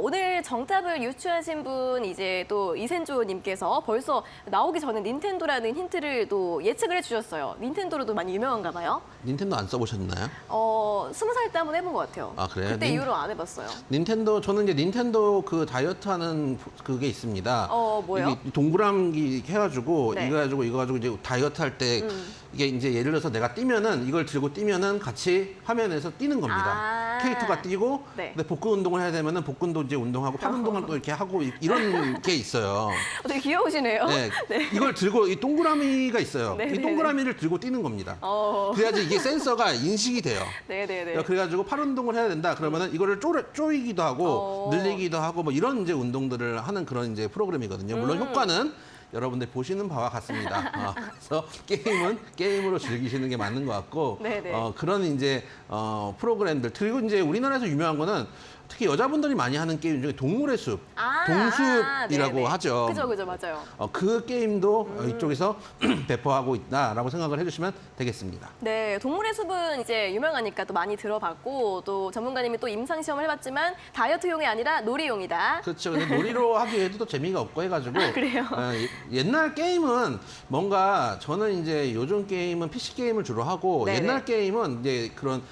오늘 정답을 유추하신 분 이제 또 이센조님께서 벌써 나오기 전에 닌텐도라는 힌트를 또 예측을 해주셨어요. 닌텐도로도 많이 유명한가 봐요. 닌텐도 안 써보셨나요? 20살 때 한번 해본 것 같아요. 아, 그래요? 그때 이후로 안 해봤어요. 닌텐도 저는 이제 닌텐도 그 다이어트 하는 그게 있습니다. 뭐요? 이게 동그라미 해가지고 네. 이거 가지고 이제 다이어트 할 때 이게 이제 예를 들어서 내가 뛰면은 이걸 들고 뛰면은 같이 화면에서 뛰는 겁니다. 아. 캐릭터가 뛰고 네. 근데 복근 운동을 해야 되면은 복근도 이제 운동하고 팔 운동을 또 이렇게 하고 이런 게 있어요. 되게 귀여우시네요. 네. 네. 이걸 들고 이 동그라미가 있어요. 네, 이 네, 동그라미를 들고 뛰는 겁니다. 그래야지 이게 센서가 인식이 돼요. 네네네. 그래가지고 팔 운동을 해야 된다. 그러면은 이거를 조이기도 하고 늘리기도 하고 뭐 이런 이제 운동들을 하는 그런 이제 프로그램이거든요. 물론 효과는 여러분들 보시는 바와 같습니다. 그래서 게임은 게임으로 즐기시는 게 맞는 것 같고 네네. 그런 이제 프로그램들 그리고 이제 우리나라에서 유명한 거는 특히 여자분들이 많이 하는 게임 중에 동물의 숲, 동숲이라고 네네. 하죠. 그죠, 맞아요. 그 게임도 이쪽에서 배포하고 있다라고 생각을 해주시면 되겠습니다. 네, 동물의 숲은 이제 유명하니까 또 많이 들어봤고 또 전문가님이 또 임상 시험을 해봤지만 다이어트용이 아니라 놀이용이다. 그렇죠. 근데 놀이로 하기에도 또 재미가 없고 해가지고. 그래요? 옛날 게임은 뭔가 저는 이제 요즘 게임은 PC 게임을 주로 하고 네네. 옛날 게임은 이제 그런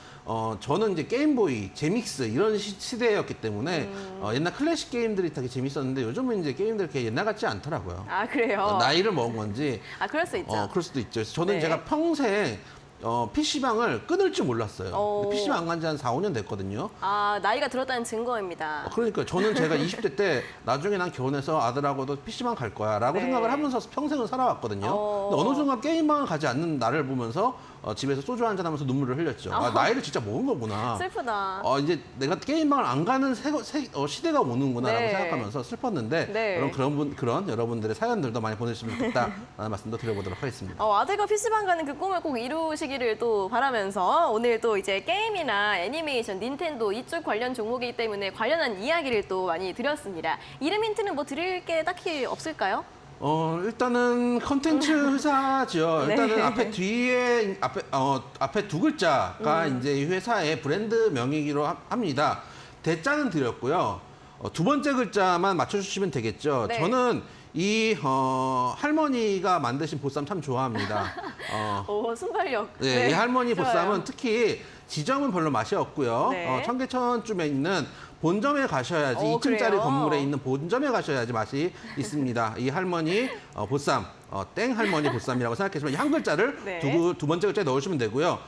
저는 이제 게임보이, 제믹스 이런 시대였기 때문에 옛날 클래식 게임들이 되게 재밌었는데 요즘은 이제 게임들 이렇게 옛날 같지 않더라고요. 아, 그래요? 나이를 먹은 건지. 그럴 수 있죠. 그럴 수도 있죠. 그래서 저는 네. 제가 평생 PC방을 끊을 줄 몰랐어요. 오. PC방 안 간 지 한 4, 5년 됐거든요. 나이가 들었다는 증거입니다. 그러니까 저는 제가 20대 때 나중에 난 결혼해서 아들하고도 PC방 갈 거야 라고 네. 생각을 하면서 평생을 살아왔거든요. 근데 어느 순간 게임방을 가지 않는 나를 보면서 집에서 소주 한잔 하면서 눈물을 흘렸죠. 나이를 진짜 먹은 거구나. 슬프다. 이제 내가 게임방을 안 가는 시대가 오는구나 라고 네. 생각하면서 슬펐는데 네. 그런 여러분들의 사연들도 많이 보내주시면 좋겠다라는 말씀도 드려보도록 하겠습니다. 아들과 PC방 가는 그 꿈을 꼭 이루시기를 또 바라면서 오늘 또 이제 게임이나 애니메이션, 닌텐도 이쪽 관련 종목이기 때문에 관련한 이야기를 또 많이 드렸습니다. 이름 힌트는 뭐 드릴 게 딱히 없을까요? 일단은 컨텐츠 회사죠. 네. 일단은 앞에 두 글자가 이제 이 회사의 브랜드 명이기로 합니다. 대자는 드렸고요. 두 번째 글자만 맞춰주시면 되겠죠. 네. 저는 이 할머니가 만드신 보쌈 참 좋아합니다. 순발력. 네, 이 할머니 좋아요. 보쌈은 특히 지점은 별로 맛이 없고요. 네. 청계천쯤에 있는 본점에 가셔야지, 2층짜리 그래요? 건물에 있는 본점에 가셔야지 맛이 있습니다. 이 할머니 보쌈, 땡 할머니 보쌈이라고 생각하시면 이 한 글자를 네. 두 번째 글자에 넣으시면 되고요.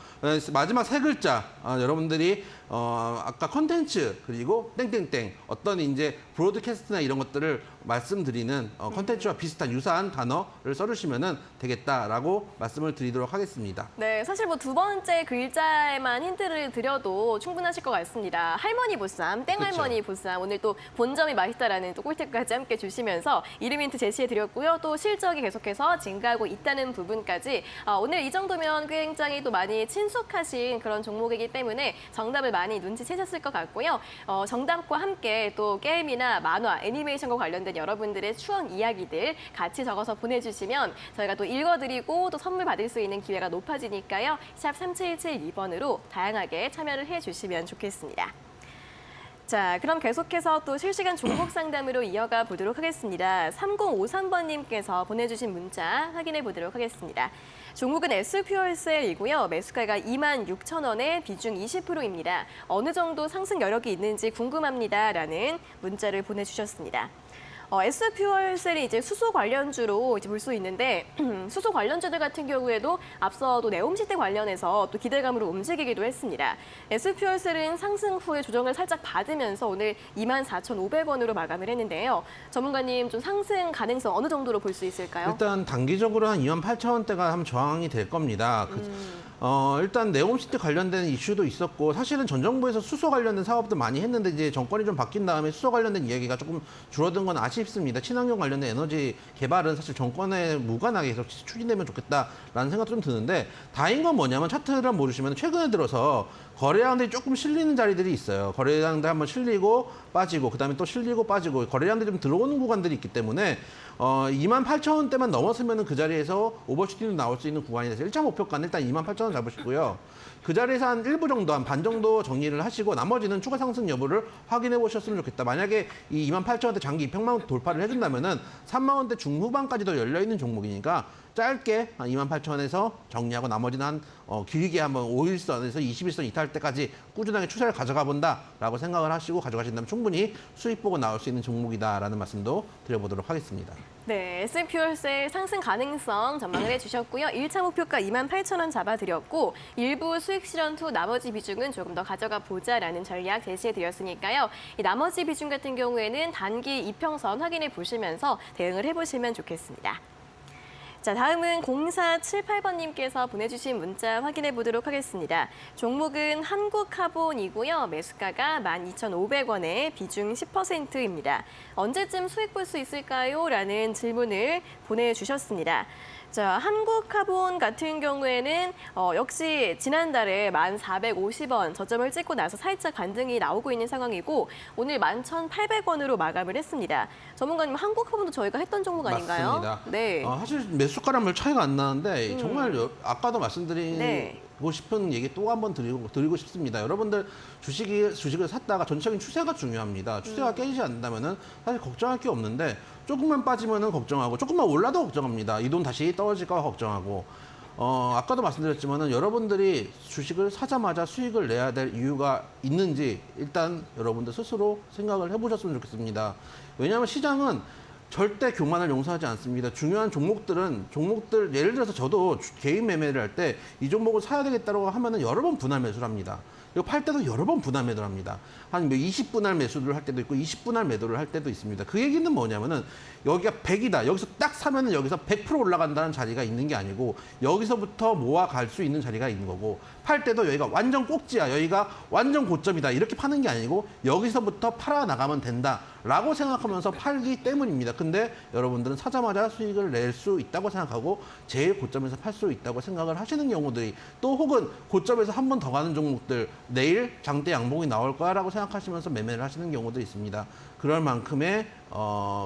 마지막 세 글자, 여러분들이 아까 컨텐츠 그리고 땡땡땡 어떤 이제 브로드캐스트나 이런 것들을 말씀드리는 컨텐츠와 비슷한 유사한 단어를 써주시면 되겠다라고 말씀을 드리도록 하겠습니다. 네, 사실 뭐 두 번째 글자에만 힌트를 드려도 충분하실 것 같습니다. 할머니 보쌈, 땡 그쵸. 할머니 보쌈, 오늘 또 본점이 맛있다라는 또 꿀팁까지 함께 주시면서 이름 힌트 제시해 드렸고요. 또 실적이 계속해서 증가하고 있다는 부분까지 오늘 이 정도면 굉장히 또 많이 친숙하신 그런 종목이기 때문에 정답을 많이 눈치채셨을 것 같고요. 정답과 함께 또 게임이나 만화, 애니메이션과 관련된 여러분들의 추억 이야기들 같이 적어서 보내주시면 저희가 또 읽어드리고 또 선물 받을 수 있는 기회가 높아지니까요. 샵 3772번으로 다양하게 참여를 해주시면 좋겠습니다. 자, 그럼 계속해서 또 실시간 종목 상담으로 이어가 보도록 하겠습니다. 3053번님께서 보내주신 문자 확인해 보도록 하겠습니다. 종목은 S퓨얼셀이고요. 매수가가 26,000원에 비중 20%입니다. 어느 정도 상승 여력이 있는지 궁금합니다. 라는 문자를 보내주셨습니다. S퓨얼셀이 이제 수소 관련주로 이제 볼 수 있는데 수소 관련주들 같은 경우에도 앞서 또 네옴시티 관련해서 또 기대감으로 움직이기도 했습니다. S퓨얼셀은 상승 후에 조정을 살짝 받으면서 오늘 24,500원으로 마감을 했는데요. 전문가님 좀 상승 가능성 어느 정도로 볼 수 있을까요? 일단 단기적으로 한 28,000원대가 한 저항이 될 겁니다. 일단 네옴시티 관련된 이슈도 있었고 사실은 전 정부에서 수소 관련된 사업도 많이 했는데 이제 정권이 좀 바뀐 다음에 수소 관련된 이야기가 조금 줄어든 건 아쉽습니다. 친환경 관련된 에너지 개발은 사실 정권에 무관하게 계속 추진되면 좋겠다라는 생각도 좀 드는데 다행인 건 뭐냐면 차트를 모르시면 최근에 들어서 거래량들이 조금 실리는 자리들이 있어요. 거래량들 한번 실리고 빠지고 그다음에 또 실리고 빠지고 거래량들이 좀 들어오는 구간들이 있기 때문에 28,000원대만 넘었으면 그 자리에서 오버슈팅도 나올 수 있는 구간이 돼서 1차 목표가는 일단 28,000원 잡으시고요. 그 자리에서 한 일부 정도, 한 반 정도 정리를 하시고 나머지는 추가 상승 여부를 확인해 보셨으면 좋겠다. 만약에 이 28,000원대 장기 200만 원 돌파를 해준다면은 3만 원대 중후반까지도 열려 있는 종목이니까 짧게 한 28,000원에서 정리하고 나머지는 한 길게 한번 5일선에서 21선 이탈 때까지 꾸준하게 추세를 가져가 본다라고 생각을 하시고 가져가신다면 충분히 수익 보고 나올 수 있는 종목이다라는 말씀도 드려보도록 하겠습니다. 네, S&P 월세 상승 가능성 전망을 해주셨고요. 1차 목표가 28,000원 잡아드렸고 일부 수익 실현 후 나머지 비중은 조금 더 가져가 보자라는 전략 제시해드렸으니까요. 이 나머지 비중 같은 경우에는 단기 이평선 확인해 보시면서 대응을 해보시면 좋겠습니다. 자, 다음은 0478번님께서 보내주신 문자 확인해 보도록 하겠습니다. 종목은 한국카본이고요. 매수가가 12,500원에 비중 10%입니다. 언제쯤 수익 볼 수 있을까요? 라는 질문을 보내주셨습니다. 자, 한국카본 같은 경우에는 역시 지난달에 1,450원 저점을 찍고 나서 살짝 반등이 나오고 있는 상황이고 오늘 11,800원으로 마감을 했습니다. 전문가님, 한국카본도 저희가 했던 종목 아닌가요? 맞습니다. 네. 사실 매수가랑 별 차이가 안 나는데 정말 아까도 말씀드린 네. 싶은 얘기 또 한번 드리고 싶습니다. 여러분들 주식을 샀다가 전체적인 추세가 중요합니다. 추세가 깨지지 않는다면은 사실 걱정할 게 없는데 조금만 빠지면은 걱정하고 조금만 올라도 걱정합니다. 이 돈 다시 떨어질까 봐 걱정하고 아까도 말씀드렸지만은 여러분들이 주식을 사자마자 수익을 내야 될 이유가 있는지 일단 여러분들 스스로 생각을 해보셨으면 좋겠습니다. 왜냐하면 시장은 절대 교만을 용서하지 않습니다. 중요한 종목들 예를 들어서 저도 개인 매매를 할 때 이 종목을 사야 되겠다고 하면은 여러 번 분할 매수를 합니다. 이거 팔 때도 여러 번 분할 매도를 합니다. 한 20분할 매수를 할 때도 있고 20분할 매도를 할 때도 있습니다. 그 얘기는 뭐냐면은 여기가 100이다. 여기서 딱 사면은 여기서 100% 올라간다는 자리가 있는 게 아니고 여기서부터 모아갈 수 있는 자리가 있는 거고 팔 때도 여기가 완전 꼭지야. 여기가 완전 고점이다. 이렇게 파는 게 아니고 여기서부터 팔아 나가면 된다라고 생각하면서 팔기 때문입니다. 근데 여러분들은 사자마자 수익을 낼 수 있다고 생각하고 제일 고점에서 팔 수 있다고 생각을 하시는 경우들이 또 혹은 고점에서 한 번 더 가는 종목들 내일 장대 양봉이 나올 거야라고 생각하시면서 매매를 하시는 경우도 있습니다. 그럴 만큼의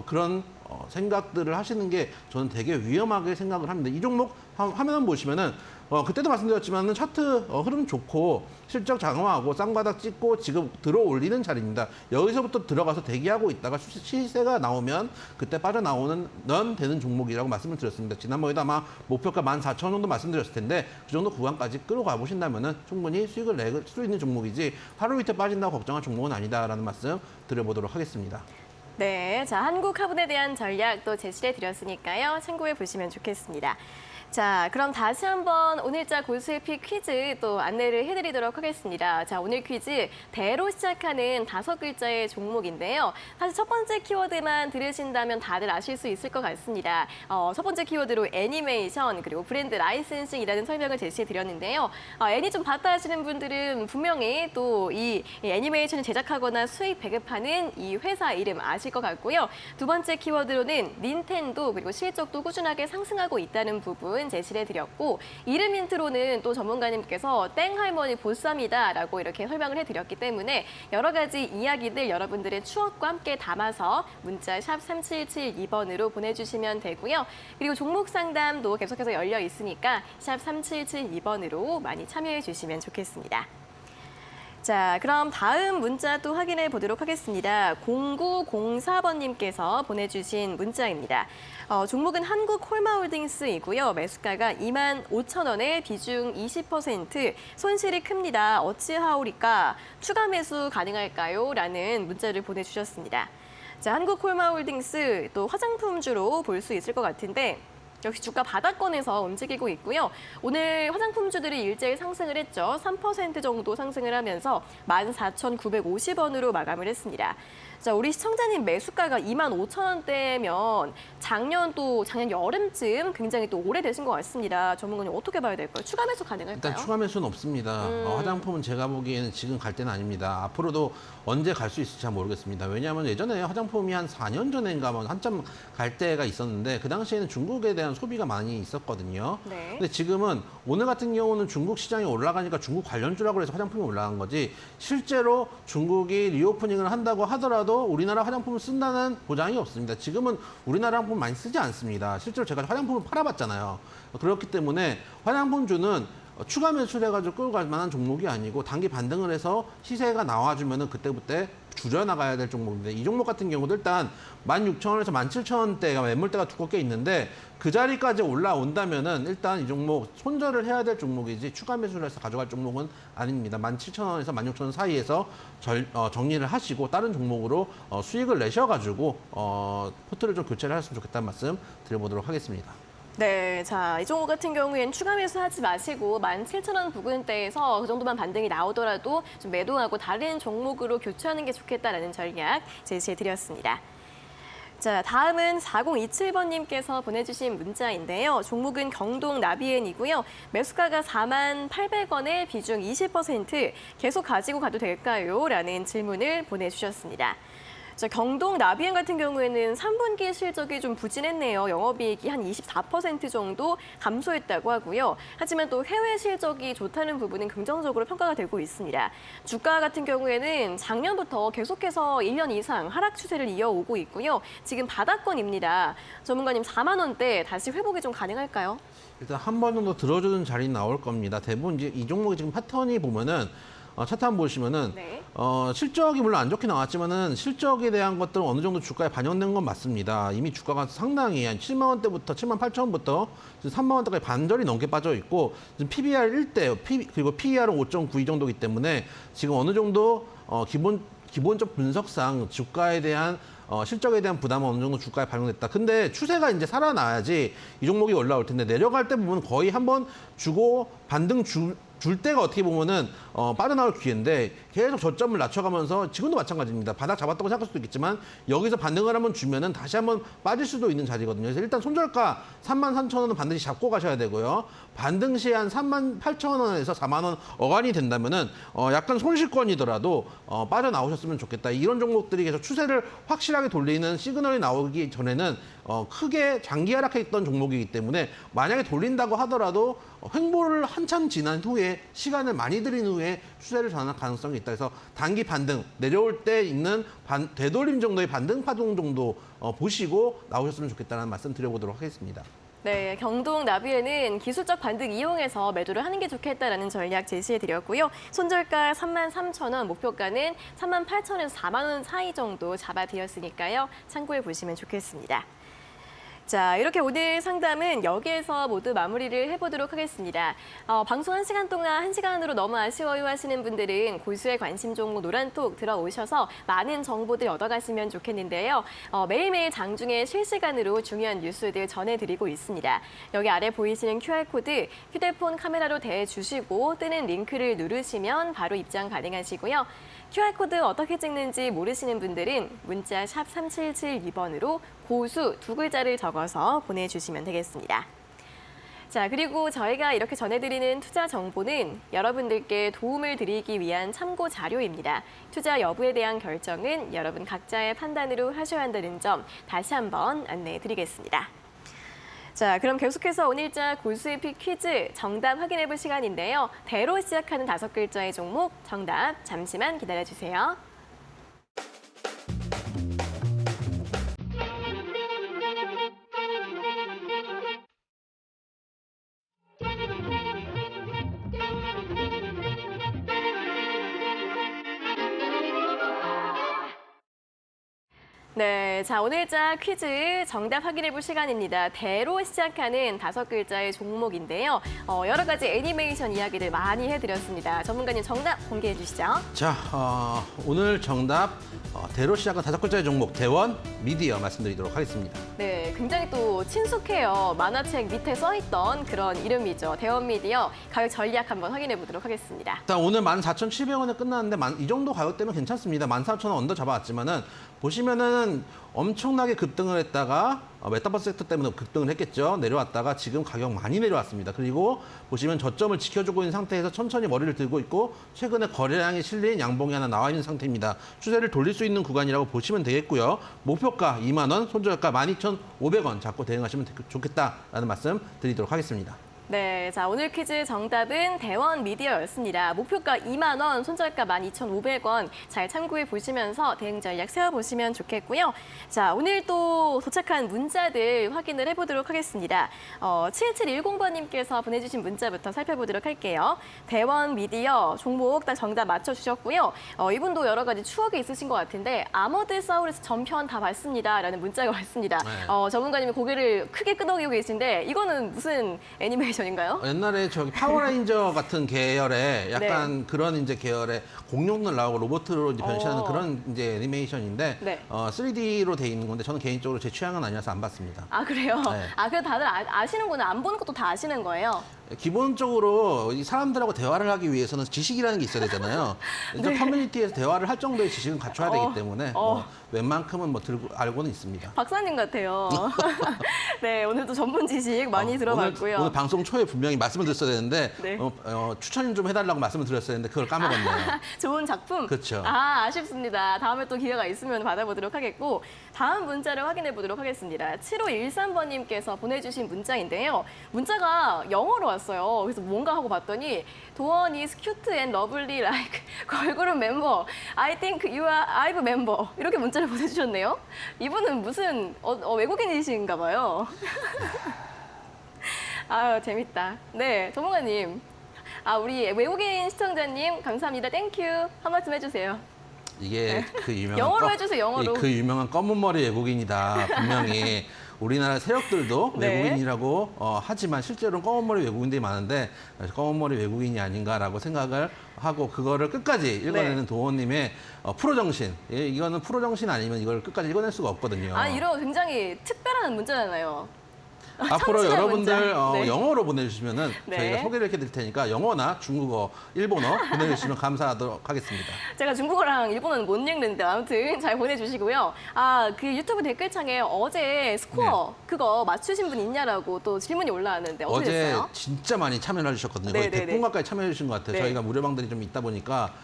그런 생각들을 하시는 게 저는 되게 위험하게 생각을 합니다. 이 종목 화면 보시면은 그때도 말씀드렸지만은 차트 흐름 좋고 실적 장화하고 쌍바닥 찍고 지금 들어 올리는 자리입니다. 여기서부터 들어가서 대기하고 있다가 시세가 나오면 그때 빠져나오는 되는 종목이라고 말씀을 드렸습니다. 지난번에도 아마 목표가 14,000원 정도 말씀드렸을 텐데 그 정도 구간까지 끌어가 보신다면은 충분히 수익을 낼 수 있는 종목이지 하루 이틀 빠진다고 걱정할 종목은 아니다라는 말씀 드려보도록 하겠습니다. 네, 자, 한국화분에 대한 전략 또 제시해 드렸으니까요. 참고해 보시면 좋겠습니다. 자, 그럼 다시 한번 오늘자 고수의 픽 퀴즈 또 안내를 해드리도록 하겠습니다. 자, 오늘 퀴즈 대로 시작하는 5글자의 종목인데요. 사실 첫 번째 키워드만 들으신다면 다들 아실 수 있을 것 같습니다. 첫 번째 키워드로 애니메이션 그리고 브랜드 라이센싱이라는 설명을 제시해 드렸는데요. 애니 좀 봤다 하시는 분들은 분명히 또 이 애니메이션을 제작하거나 수익 배급하는 이 회사 이름 아실 것 같고요. 두 번째 키워드로는 닌텐도 그리고 실적도 꾸준하게 상승하고 있다는 부분 제시를 해드렸고 이름 힌트로는 또 전문가님께서 땡할머니 보쌈이다라고 이렇게 설명을 해드렸기 때문에 여러 가지 이야기들 여러분들의 추억과 함께 담아서 문자 샵 3772번으로 보내주시면 되고요. 그리고 종목 상담도 계속해서 열려 있으니까 샵 3772번으로 많이 참여해 주시면 좋겠습니다. 자, 그럼 다음 문자 또 확인해 보도록 하겠습니다. 0904번님께서 보내주신 문자입니다. 종목은 한국콜마홀딩스이고요. 매수가가 25,000원에 비중 20%, 손실이 큽니다. 어찌하오리까? 추가 매수 가능할까요? 라는 문자를 보내주셨습니다. 자, 한국콜마홀딩스 또 화장품주로 볼 수 있을 것 같은데 역시 주가 바닥권에서 움직이고 있고요. 오늘 화장품주들이 일제히 상승을 했죠. 3% 정도 상승을 하면서 14,950원으로 마감을 했습니다. 자, 우리 시청자님 매수가가 25,000원대면 작년 여름쯤 굉장히 또 오래되신 것 같습니다. 전문가님 어떻게 봐야 될까요? 추가 매수 가능할까요? 일단 추가 매수는 없습니다. 화장품은 제가 보기에는 지금 갈 때는 아닙니다. 앞으로도 언제 갈 수 있을지 잘 모르겠습니다. 왜냐하면 예전에 화장품이 한 4년 전인가 한참 갈 때가 있었는데 그 당시에는 중국에 대한 소비가 많이 있었거든요. 네. 근데 지금은 오늘 같은 경우는 중국 시장이 올라가니까 중국 관련주라고 해서 화장품이 올라간 거지 실제로 중국이 리오프닝을 한다고 하더라도 우리나라 화장품을 쓴다는 보장이 없습니다. 지금은 우리나라 화장품 많이 쓰지 않습니다. 실제로 제가 화장품을 팔아봤잖아요. 그렇기 때문에 화장품주는 추가 매수를 해가지고 끌고 갈 만한 종목이 아니고 단기 반등을 해서 시세가 나와주면은 그때그때 줄여나가야 될 종목인데 이 종목 같은 경우도 일단 16,000원에서 17,000원대가 매물대가 두껍게 있는데 그 자리까지 올라온다면은 일단 이 종목 손절을 해야 될 종목이지 추가 매수를 해서 가져갈 종목은 아닙니다. 17,000원에서 16,000원 사이에서 정리를 하시고 다른 종목으로 수익을 내셔가지고 포트를 좀 교체를 하셨으면 좋겠다는 말씀 드려보도록 하겠습니다. 네, 자, 이 종목 같은 경우에는 추가 매수하지 마시고 17,000원 부근대에서 그 정도만 반등이 나오더라도 좀 매도하고 다른 종목으로 교체하는 게 좋겠다라는 전략 제시해드렸습니다. 자, 다음은 4027번님께서 보내주신 문자인데요. 종목은 경동 나비엔이고요. 매수가가 48,800원에 비중 20% 계속 가지고 가도 될까요? 라는 질문을 보내주셨습니다. 자, 경동 나비엔 같은 경우에는 3분기 실적이 좀 부진했네요. 영업이익이 한 24% 정도 감소했다고 하고요. 하지만 또 해외 실적이 좋다는 부분은 긍정적으로 평가가 되고 있습니다. 주가 같은 경우에는 작년부터 계속해서 1년 이상 하락 추세를 이어오고 있고요. 지금 바닥권입니다. 전문가님 4만 원대 다시 회복이 좀 가능할까요? 일단 한 번 정도 들어주는 자리 나올 겁니다. 대부분 이제 이 종목이 지금 패턴이 보면은 차트 한번 보시면은 네. 실적이 물론 안 좋게 나왔지만은 실적에 대한 것들은 어느 정도 주가에 반영된 건 맞습니다. 이미 주가가 상당히 한 7만 원대부터 7만 8천 원부터 3만 원대까지 반절이 넘게 빠져 있고 지금 PBR 1대 그리고 PER은 5.92 정도이기 때문에 지금 어느 정도 기본적 분석상 주가에 대한 실적에 대한 부담은 어느 정도 주가에 반영됐다. 근데 추세가 이제 살아나야지 이 종목이 올라올 텐데 내려갈 때 보면 거의 한번 주고 반등 줄 때가 어떻게 보면은 빠져나올 기회인데 계속 저점을 낮춰가면서 지금도 마찬가지입니다. 바닥 잡았다고 생각할 수도 있겠지만 여기서 반등을 한번 주면은 다시 한번 빠질 수도 있는 자리거든요. 그래서 일단 손절가 33,000원은 반드시 잡고 가셔야 되고요. 반등 시에 한 38,000원에서 4만 원 어간이 된다면은 약간 손실권이더라도 빠져나오셨으면 좋겠다. 이런 종목들이 계속 추세를 확실하게 돌리는 시그널이 나오기 전에는 크게 장기 하락했던 종목이기 때문에 만약에 돌린다고 하더라도 횡보를 한참 지난 후에 시간을 많이 들인 후에 추세를 전환할 가능성이 있다. 그래서 단기 반등 내려올 때 있는 되돌림 정도의 반등 파동 정도 보시고 나오셨으면 좋겠다는 말씀 드려보도록 하겠습니다. 네, 경동 나비에는 기술적 반등 이용해서 매도를 하는 게 좋겠다라는 전략 제시해드렸고요. 손절가 33,000원, 목표가는 38,000원에서 4만 원 사이 정도 잡아드렸으니까요. 참고해 보시면 좋겠습니다. 자, 이렇게 오늘 상담은 여기에서 모두 마무리를 해보도록 하겠습니다. 방송 1시간 동안 1시간으로 너무 아쉬워요 하시는 분들은 고수의 관심 종목 노란톡 들어오셔서 많은 정보들 얻어가시면 좋겠는데요. 매일매일 장중에 실시간으로 중요한 뉴스들 전해드리고 있습니다. 여기 아래 보이시는 QR코드 휴대폰 카메라로 대주시고 뜨는 링크를 누르시면 바로 입장 가능하시고요. QR코드 어떻게 찍는지 모르시는 분들은 문자 샵 3772번으로 고수 2글자를 적어서 보내주시면 되겠습니다. 자, 그리고 저희가 이렇게 전해드리는 투자 정보는 여러분들께 도움을 드리기 위한 참고 자료입니다. 투자 여부에 대한 결정은 여러분 각자의 판단으로 하셔야 한다는 점 다시 한번 안내해 드리겠습니다. 자, 그럼 계속해서 오늘자 고수의 픽 퀴즈 정답 확인해 볼 시간인데요. 대로 시작하는 5글자의 종목 정답 잠시만 기다려주세요. 네, 자 오늘자 퀴즈 정답 확인해 볼 시간입니다. 대로 시작하는 5글자의 종목인데요. 여러 가지 애니메이션 이야기를 많이 해드렸습니다. 전문가님 정답 공개해 주시죠. 자, 오늘 정답 대로 시작한 5글자의 종목 대원 미디어 말씀드리도록 하겠습니다. 네, 굉장히 또 친숙해요. 만화책 밑에 써있던 그런 이름이죠. 대원미디어 가격 전략 한번 확인해 보도록 하겠습니다. 일단 오늘 14,700원에 끝났는데 이 정도 가격대면 괜찮습니다. 14,000원 언더 잡아왔지만은 보시면은 엄청나게 급등을 했다가 메타버스 섹터 때문에 급등을 했겠죠. 내려왔다가 지금 가격 많이 내려왔습니다. 그리고 보시면 저점을 지켜주고 있는 상태에서 천천히 머리를 들고 있고 최근에 거래량이 실린 양봉이 하나 나와 있는 상태입니다. 추세를 돌릴 수 있는 구간이라고 보시면 되겠고요. 목표가 2만 원, 손절가 12,500원 잡고 대응하시면 좋겠다라는 말씀 드리도록 하겠습니다. 네, 자 오늘 퀴즈 정답은 대원 미디어였습니다. 목표가 2만 원, 손절가 12,500원 잘 참고해 보시면서 대응 전략 세워보시면 좋겠고요. 자 오늘 또 도착한 문자들 확인을 해보도록 하겠습니다. 7710번님께서 보내주신 문자부터 살펴보도록 할게요. 대원 미디어 종목 딱 정답 맞춰주셨고요. 이분도 여러 가지 추억이 있으신 것 같은데 아머드 사우루스 전편 다 봤습니다. 라는 문자가 왔습니다. 네. 전문가님이 고개를 크게 끄덕이고 계신데 이거는 무슨 애니메이션인가요? 옛날에 저기 파워레인저 같은 계열의 약간 그런 이제 계열의 공룡들 나오고 로봇으로 이제 변신하는 그런 이제 애니메이션인데 네. 3D로 돼 있는 건데 저는 개인적으로 제 취향은 아니라서 안 봤습니다. 아 그래요? 네. 그래도 다들 아시는구나. 안 보는 것도 다 아시는 거예요. 기본적으로 이 사람들하고 대화를 하기 위해서는 지식이라는 게 있어야 되잖아요. 이제 커뮤니티에서 대화를 할 정도의 지식은 갖춰야 되기 때문에 웬만큼은 뭐 들고 알고는 있습니다. 박사님 같아요. 네, 오늘도 전문 지식 많이 들어봤고요. 오늘 방송 초에 분명히 말씀을 드렸어야 되는데 네. 추천 좀 해달라고 말씀을 드렸어야 되는데 그걸 까먹었네요. 좋은 작품? 그렇죠. 아쉽습니다. 다음에 또 기회가 있으면 받아보도록 하겠고 다음 문자를 확인해 보도록 하겠습니다. 7513번님께서 보내주신 문자인데요. 문자가 영어로 왔어요. 그래서 뭔가 하고 봤더니 도원 is cute and lovely like 걸그룹 멤버. I think you are IVE member. 이렇게 문자를 보내주셨네요. 이분은 무슨 외국인이신가 봐요. 아유 재밌다. 네, 전문가님. 우리 외국인 시청자님 감사합니다. 땡큐. 한 말씀 해주세요. 이게 그 유명한 영어로 해주세요, 영어로. 그 유명한 검은 머리 외국인이다. 분명히 우리나라 세력들도 네. 외국인이라고 하지만 실제로는 검은 머리 외국인들이 많은데 검은 머리 외국인이 아닌가라고 생각을 하고 그거를 끝까지 읽어내는 도원님의 프로 정신. 이거는 프로 정신 아니면 이걸 끝까지 읽어낼 수가 없거든요. 이런 굉장히 특별한 문자잖아요. 앞으로 청취자 여러분들 문자. 네. 영어로 보내주시면은 네. 저희가 소개를 해드릴 테니까 영어나 중국어, 일본어 보내주시면 감사하도록 하겠습니다. 제가 중국어랑 일본어는 못 읽는데 아무튼 잘 보내주시고요. 그 유튜브 댓글창에 어제 스코어 그거 맞추신 분 있냐라고 또 질문이 올라왔는데 어떻게 어제 됐어요? 진짜 많이 참여를 해주셨거든요. 거의 네네네. 100분 가까이 참여해 주신 것 같아요. 네. 저희가 무료방들이 좀 있다 보니까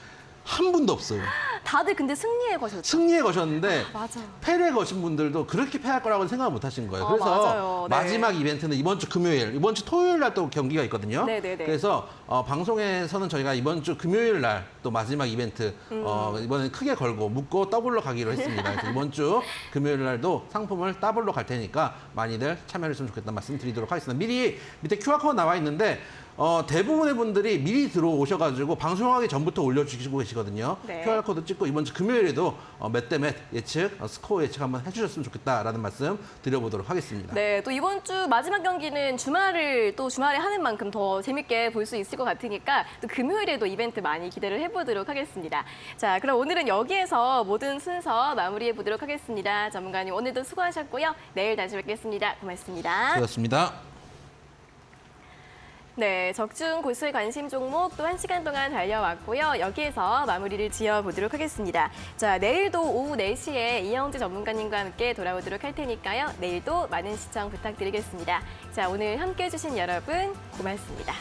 한 분도 없어요. 다들 근데 승리에 거셨죠? 승리에 거셨는데 맞아. 패에 거신 분들도 그렇게 패할 거라고 생각을 못 하신 거예요. 아, 그래서 맞아요. 네. 마지막 이벤트는 이번 주 금요일, 이번 주 토요일 날 또 경기가 있거든요. 네네네. 그래서 방송에서는 저희가 이번 주 금요일 날 또 마지막 이벤트 이번엔 크게 걸고 묶고 더블로 가기로 했습니다. 그래서 이번 주 금요일 날도 상품을 더블로 갈 테니까 많이들 참여했으면 좋겠다는 말씀 드리도록 하겠습니다. 미리 밑에 QR코드 나와 있는데 대부분의 분들이 미리 들어오셔가지고 방송하기 전부터 올려주시고 계시거든요. 네. QR코드 찍고 이번 주 금요일에도 몇 대 몇 예측, 스코어 예측 한번 해주셨으면 좋겠다라는 말씀 드려보도록 하겠습니다. 네, 또 이번 주 마지막 경기는 주말에 하는 만큼 더 재밌게 볼 수 있을 것 같으니까 또 금요일에도 이벤트 많이 기대를 해보도록 하겠습니다. 자, 그럼 오늘은 여기에서 모든 순서 마무리해 보도록 하겠습니다. 전문가님 오늘도 수고하셨고요. 내일 다시 뵙겠습니다. 고맙습니다. 수고하셨습니다. 네, 적중 고수의 관심 종목 또 1시간 동안 달려왔고요. 여기에서 마무리를 지어보도록 하겠습니다. 자, 내일도 오후 4시에 이영재 전문가님과 함께 돌아오도록 할 테니까요. 내일도 많은 시청 부탁드리겠습니다. 자, 오늘 함께해 주신 여러분 고맙습니다.